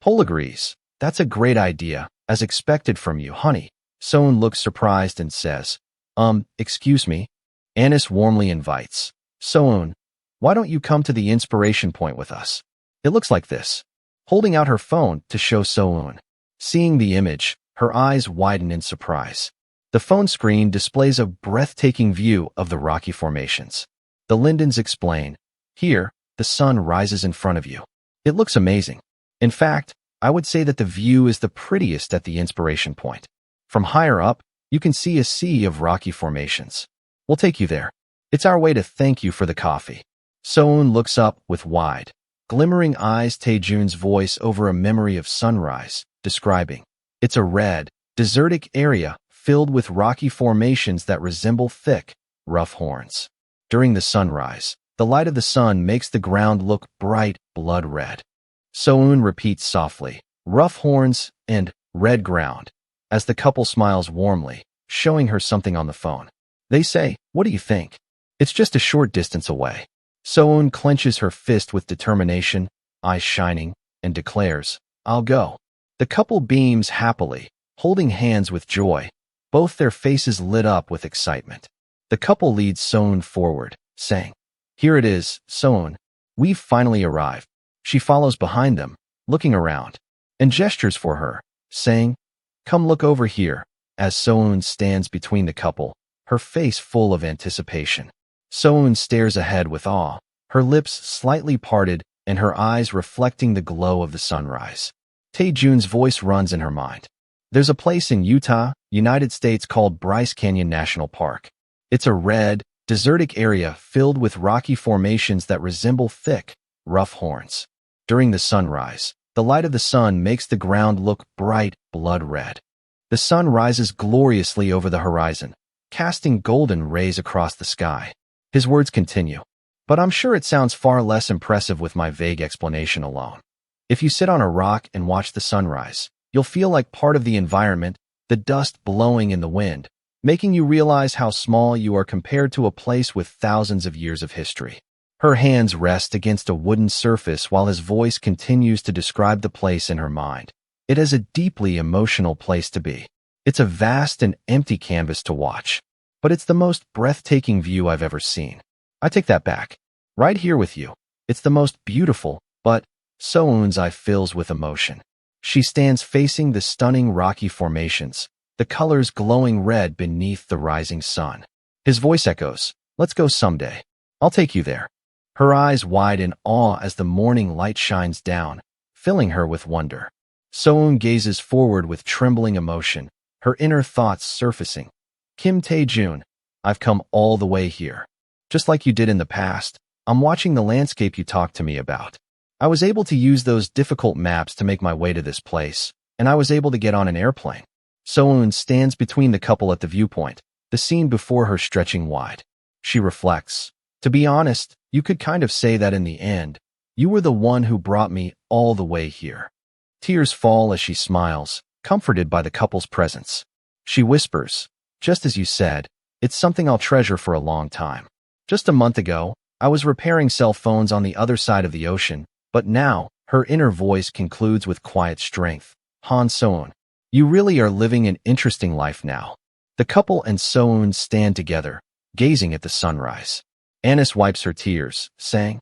Pol agrees. That's a great idea, as expected from you, honey. So-eun looks surprised and says, excuse me. Annis warmly invites, So-eun, why don't you come to the inspiration point with us? It looks like this. Holding out her phone to show So-eun. Seeing the image, her eyes widen in surprise. The phone screen displays a breathtaking view of the rocky formations. The Lindens explain, here, the sun rises in front of you. It looks amazing. In fact, I would say that the view is the prettiest at the inspiration point. From higher up, you can see a sea of rocky formations. We'll take you there. It's our way to thank you for the coffee. So-eun looks up with wide, glimmering eyes. Taejun's voice over a memory of sunrise, describing, it's a red, desertic area filled with rocky formations that resemble thick, rough horns. During the sunrise, the light of the sun makes the ground look bright blood red. So-eun repeats softly, rough horns and red ground, as the couple smiles warmly, showing her something on the phone. They say, what do you think? It's just a short distance away. So-eun clenches her fist with determination, eyes shining, and declares, I'll go. The couple beams happily, holding hands with joy, both their faces lit up with excitement. The couple leads So-eun forward, saying, here it is, So-eun. We've finally arrived. She follows behind them, looking around, and gestures for her, saying, come look over here, as So-eun stands between the couple, her face full of anticipation. So-eun stares ahead with awe, her lips slightly parted and her eyes reflecting the glow of the sunrise. Taejun's voice runs in her mind. There's a place in Utah, United States called Bryce Canyon National Park. It's a red, desertic area filled with rocky formations that resemble thick, rough horns. During the sunrise, the light of the sun makes the ground look bright blood red. The sun rises gloriously over the horizon, casting golden rays across the sky. His words continue, but I'm sure it sounds far less impressive with my vague explanation alone. If you sit on a rock and watch the sunrise, you'll feel like part of the environment, the dust blowing in the wind, making you realize how small you are compared to a place with thousands of years of history. Her hands rest against a wooden surface while his voice continues to describe the place in her mind. It is a deeply emotional place to be. It's a vast and empty canvas to watch, but it's the most breathtaking view I've ever seen. I take that back. Right here with you. It's the most beautiful, but So-eun's eye fills with emotion. She stands facing the stunning rocky formations, the colors glowing red beneath the rising sun. His voice echoes, let's go someday. I'll take you there. Her eyes wide in awe as the morning light shines down, filling her with wonder. So-eun gazes forward with trembling emotion, her inner thoughts surfacing. Kim Taejun, I've come all the way here. Just like you did in the past, I'm watching the landscape you talked to me about. I was able to use those difficult maps to make my way to this place, and I was able to get on an airplane. So-eun stands between the couple at the viewpoint, the scene before her stretching wide. She reflects. To be honest, you could kind of say that in the end, you were the one who brought me all the way here. Tears fall as she smiles, comforted by the couple's presence. She whispers, just as you said, it's something I'll treasure for a long time. Just a month ago, I was repairing cell phones on the other side of the ocean, but now, her inner voice concludes with quiet strength. Han So-eun, you really are living an interesting life now. The couple and So-eun stand together, gazing at the sunrise. Anis wipes her tears, saying,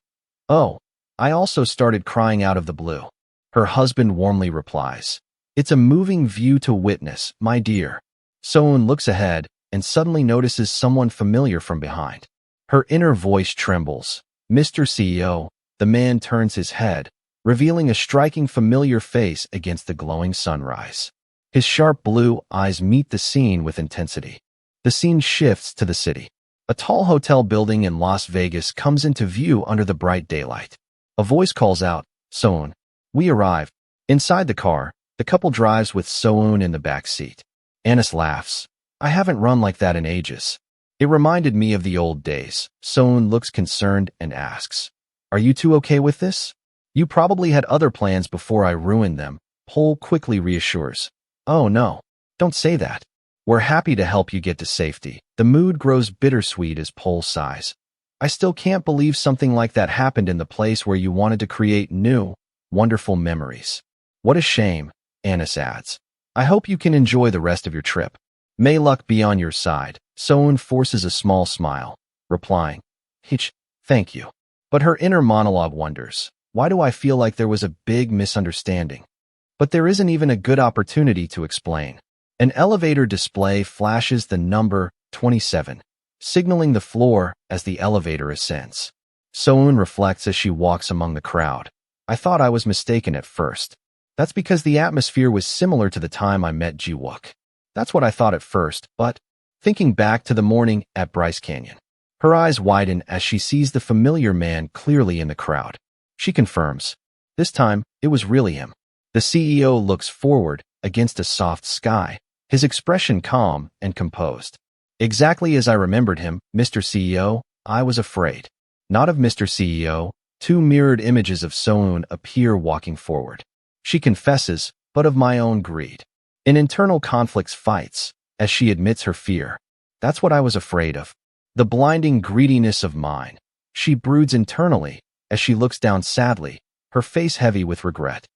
"Oh, I also started crying out of the blue." Her husband warmly replies, "It's a moving view to witness, my dear." So-eun looks ahead and suddenly notices someone familiar from behind. Her inner voice trembles. "Mr. CEO," the man turns his head, revealing a striking familiar face against the glowing sunrise. His sharp blue eyes meet the scene with intensity. The scene shifts to the city. A tall hotel building in Las Vegas comes into view under the bright daylight. A voice calls out, "So-eun, we arrived." Inside the car, the couple drives with So-eun in the back seat. Anis laughs. "I haven't run like that in ages. It reminded me of the old days." So-eun looks concerned and asks, "Are you two okay with this? You probably had other plans before I ruined them." Pol quickly reassures. "Oh no, don't say that. We're happy to help you get to safety." The mood grows bittersweet as Pol sighs. "I still can't believe something like that happened in the place where you wanted to create new, wonderful memories." "What a shame," Anis adds. "I hope you can enjoy the rest of your trip. May luck be on your side." So-eun forces a small smile, replying, "Hitch, thank you." But her inner monologue wonders, why do I feel like there was a big misunderstanding? But there isn't even a good opportunity to explain. An elevator display flashes the number 27, signaling the floor as the elevator ascends. So-eun reflects as she walks among the crowd. "I thought I was mistaken at first. That's because the atmosphere was similar to the time I met Hiwuk. That's what I thought at first, but..." Thinking back to the morning at Bryce Canyon, her eyes widen as she sees the familiar man clearly in the crowd. She confirms. This time, it was really him. The CEO looks forward against a soft sky, his expression calm and composed. "Exactly as I remembered him, Mr. CEO, I was afraid." Not of Mr. CEO, two mirrored images of So-eun appear walking forward. She confesses, "But of my own greed." An internal conflict fights, as she admits her fear. "That's what I was afraid of. The blinding greediness of mine." She broods internally as she looks down sadly, her face heavy with regret.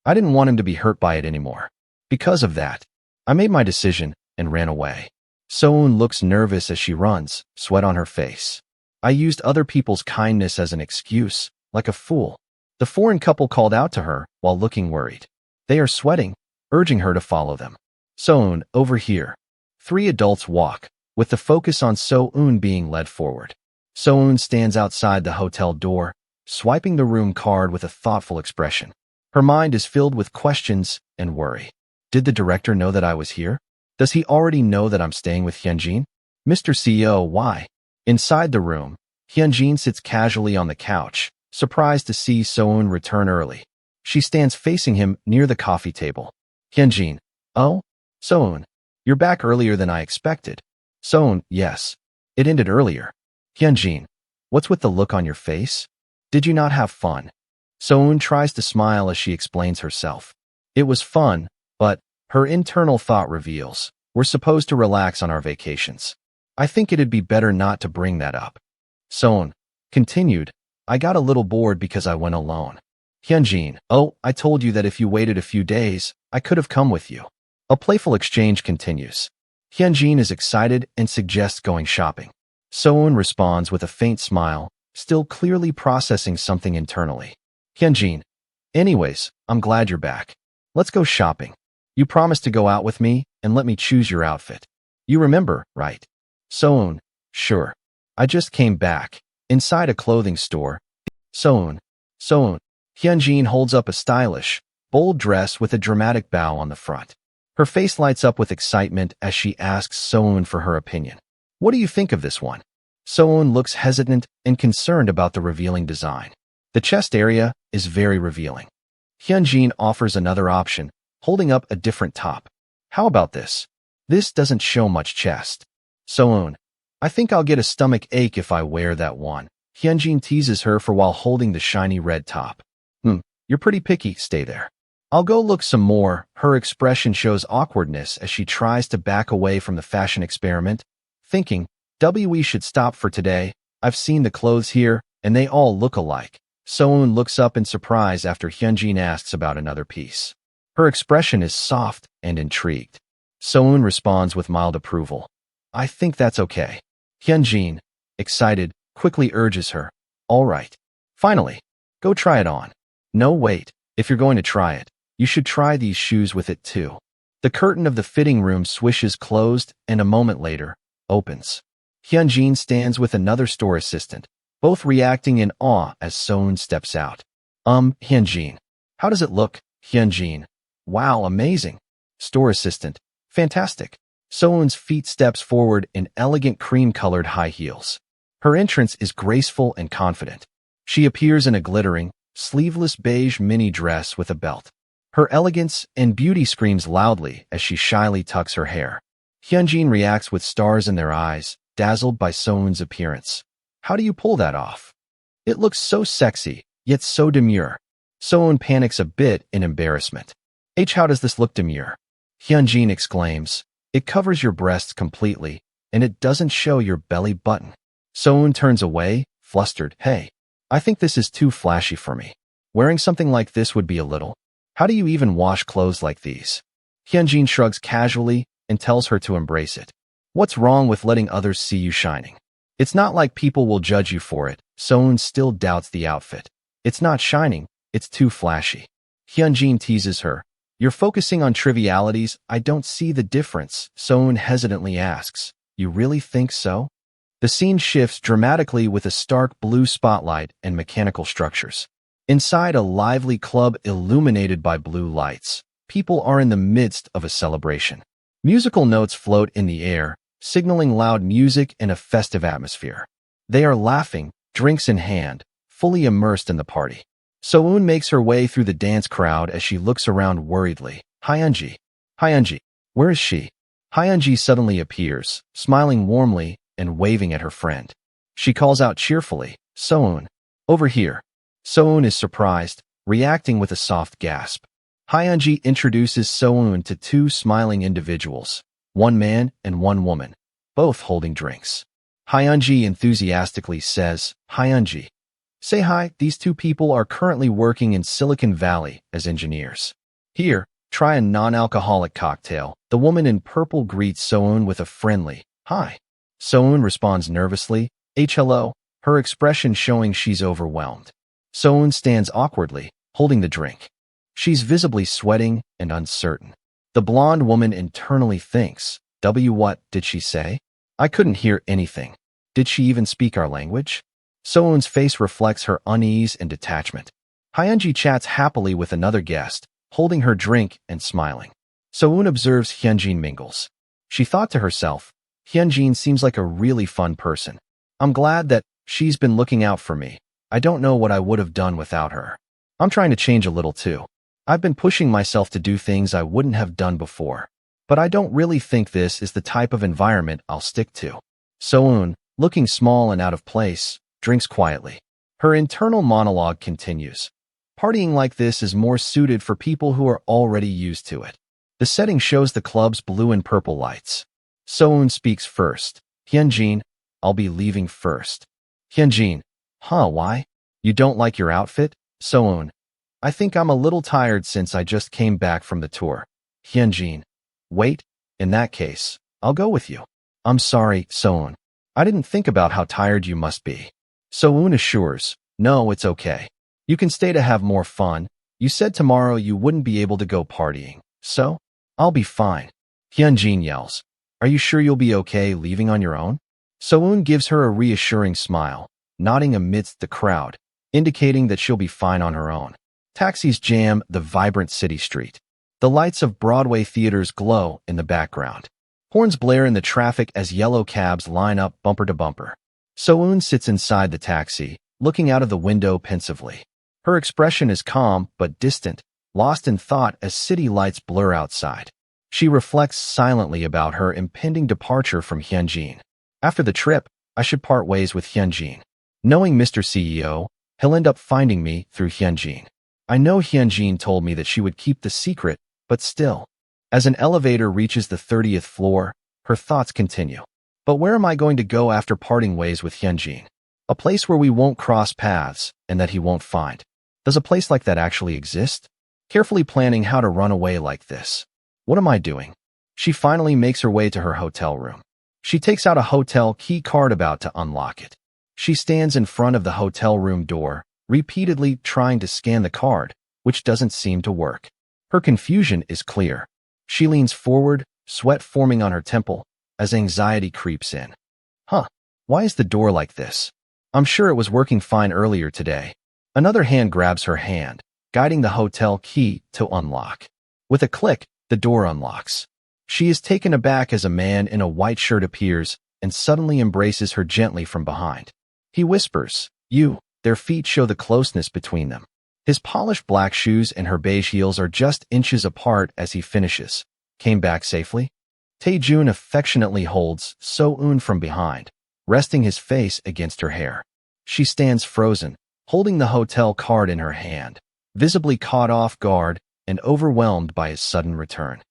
"I didn't want him to be hurt by it anymore. Because of that, I made my decision and ran away." So-eun looks nervous as she runs, sweat on her face. "I used other people's kindness as an excuse, like a fool." The foreign couple called out to her while looking worried. They are sweating, urging her to follow them. "So-eun, over here." Three adults walk, with the focus on So-eun being led forward. So-eun stands outside the hotel door, swiping the room card with a thoughtful expression. Her mind is filled with questions and worry. Did the director know that I was here? Does he already know that I'm staying with Hyunjin? "Mr. CEO, why?" Inside the room, Hyunjin sits casually on the couch, surprised to see So-eun return early. She stands facing him near the coffee table. "Hyunjin, oh? So-eun, you're back earlier than I expected." So-eun, "Yes. It ended earlier." Hyunjin, "What's with the look on your face? Did you not have fun?" So-eun tries to smile as she explains herself. "It was fun, but," her internal thought reveals, "we're supposed to relax on our vacations. I think it'd be better not to bring that up." So-eun continued, "I got a little bored because I went alone." Hyunjin, "Oh, I told you that if you waited a few days, I could have come with you." A playful exchange continues. Hyunjin is excited and suggests going shopping. So-eun responds with a faint smile, still clearly processing something internally. Hyunjin, "Anyways, I'm glad you're back. Let's go shopping. You promised to go out with me and let me choose your outfit. You remember, right?" So-eun, "Sure. I just came back." Inside a clothing store, So-eun. Hyunjin holds up a stylish, bold dress with a dramatic bow on the front. Her face lights up with excitement as she asks So-eun for her opinion. "What do you think of this one?" So-eun looks hesitant and concerned about the revealing design. The chest area is very revealing. Hyunjin offers another option, holding up a different top. How about this? This doesn't show much chest. Soon, I think I'll get a stomach ache if I wear that one. Hyunjin teases her for while holding the shiny red top. You're pretty picky, stay there. I'll go look some more. Her expression shows awkwardness as she tries to back away from the fashion experiment, thinking, we should stop for today. I've seen the clothes here, and they all look alike. Soon looks up in surprise after Hyunjin asks about another piece. Her expression is soft and intrigued. Soon responds with mild approval. I think that's okay. Hyunjin, excited, quickly urges her. All right. Finally, go try it on. No, wait. If you're going to try it, you should try these shoes with it too. The curtain of the fitting room swishes closed and a moment later, opens. Hyunjin stands with another store assistant, both reacting in awe as Soon steps out. Hyunjin. How does it look? Hyunjin. Wow, amazing. Store assistant. Fantastic. Soon's feet steps forward in elegant cream-colored high heels. Her entrance is graceful and confident. She appears in a glittering, sleeveless beige mini dress with a belt. Her elegance and beauty screams loudly as she shyly tucks her hair. Hyunjin reacts with stars in their eyes, dazzled by Soon's appearance. How do you pull that off? It looks so sexy, yet so demure. Soon panics a bit in embarrassment. How does this look demure? Hyunjin exclaims. It covers your breasts completely, and it doesn't show your belly button. Soon turns away, flustered. Hey, I think this is too flashy for me. Wearing something like this would be a little. How do you even wash clothes like these? Hyunjin shrugs casually and tells her to embrace it. What's wrong with letting others see you shining? It's not like people will judge you for it. Soon still doubts the outfit. It's not shining, it's too flashy. Hyunjin teases her. You're focusing on trivialities. I don't see the difference. Soon hesitantly asks. You really think so? The scene shifts dramatically with a stark blue spotlight and mechanical structures. Inside a lively club illuminated by blue lights, people are in the midst of a celebration. Musical notes float in the air, signaling loud music and a festive atmosphere. They are laughing, drinks in hand, fully immersed in the party. Soon makes her way through the dance crowd as she looks around worriedly. Hyunji. Hyunji. Where is she? Hyunji suddenly appears, smiling warmly and waving at her friend. She calls out cheerfully, Soon, over here. Soon is surprised, reacting with a soft gasp. Hyunji introduces Soon to two smiling individuals, one man and one woman, both holding drinks. Hyunji enthusiastically says, Hyunji. Say hi, these two people are currently working in Silicon Valley as engineers. Here, try a non-alcoholic cocktail. The woman in purple greets Soon with a friendly, hi. Soon responds nervously, hello, her expression showing she's overwhelmed. Soon stands awkwardly, holding the drink. She's visibly sweating and uncertain. The blonde woman internally thinks, what did she say? I couldn't hear anything. Did she even speak our language? Soon's face reflects her unease and detachment. Hyunji chats happily with another guest, holding her drink and smiling. Soon observes Hyunjin mingles. She thought to herself, Hyunjin seems like a really fun person. I'm glad that she's been looking out for me. I don't know what I would have done without her. I'm trying to change a little too. I've been pushing myself to do things I wouldn't have done before. But I don't really think this is the type of environment I'll stick to. Soon, looking small and out of place, drinks quietly. Her internal monologue continues. Partying like this is more suited for people who are already used to it. The setting shows the club's blue and purple lights. Soon speaks first. Hyunjin, I'll be leaving first. Hyunjin, why? You don't like your outfit? Soon, I think I'm a little tired since I just came back from the tour. Hyunjin, wait, in that case, I'll go with you. I'm sorry, Soon. I didn't think about how tired you must be. Soon assures, no, it's okay. You can stay to have more fun. You said tomorrow you wouldn't be able to go partying, so I'll be fine. Hyunjin yells, are you sure you'll be okay leaving on your own? Soon gives her a reassuring smile, nodding amidst the crowd, indicating that she'll be fine on her own. Taxis jam the vibrant city street. The lights of Broadway theaters glow in the background. Horns blare in the traffic as yellow cabs line up bumper to bumper. Soon sits inside the taxi, looking out of the window pensively. Her expression is calm but distant, lost in thought as city lights blur outside. She reflects silently about her impending departure from Hyunjin. After the trip, I should part ways with Hyunjin. Knowing Mr. CEO, he'll end up finding me through Hyunjin. I know Hyunjin told me that she would keep the secret, but still. As an elevator reaches the 30th floor, her thoughts continue. But where am I going to go after parting ways with Hyunjin? A place where we won't cross paths and that he won't find. Does a place like that actually exist? Carefully planning how to run away like this. What am I doing? She finally makes her way to her hotel room. She takes out a hotel key card about to unlock it. She stands in front of the hotel room door, repeatedly trying to scan the card, which doesn't seem to work. Her confusion is clear. She leans forward, sweat forming on her temple, as anxiety creeps in. Why is the door like this? I'm sure it was working fine earlier today. Another hand grabs her hand, guiding the hotel key to unlock. With a click, the door unlocks. She is taken aback as a man in a white shirt appears and suddenly embraces her gently from behind. He whispers, "You." Their feet show the closeness between them. His polished black shoes and her beige heels are just inches apart as he finishes. Came back safely? Taejun affectionately holds So-eun from behind, resting his face against her hair. She stands frozen, holding the hotel card in her hand, visibly caught off guard and overwhelmed by his sudden return.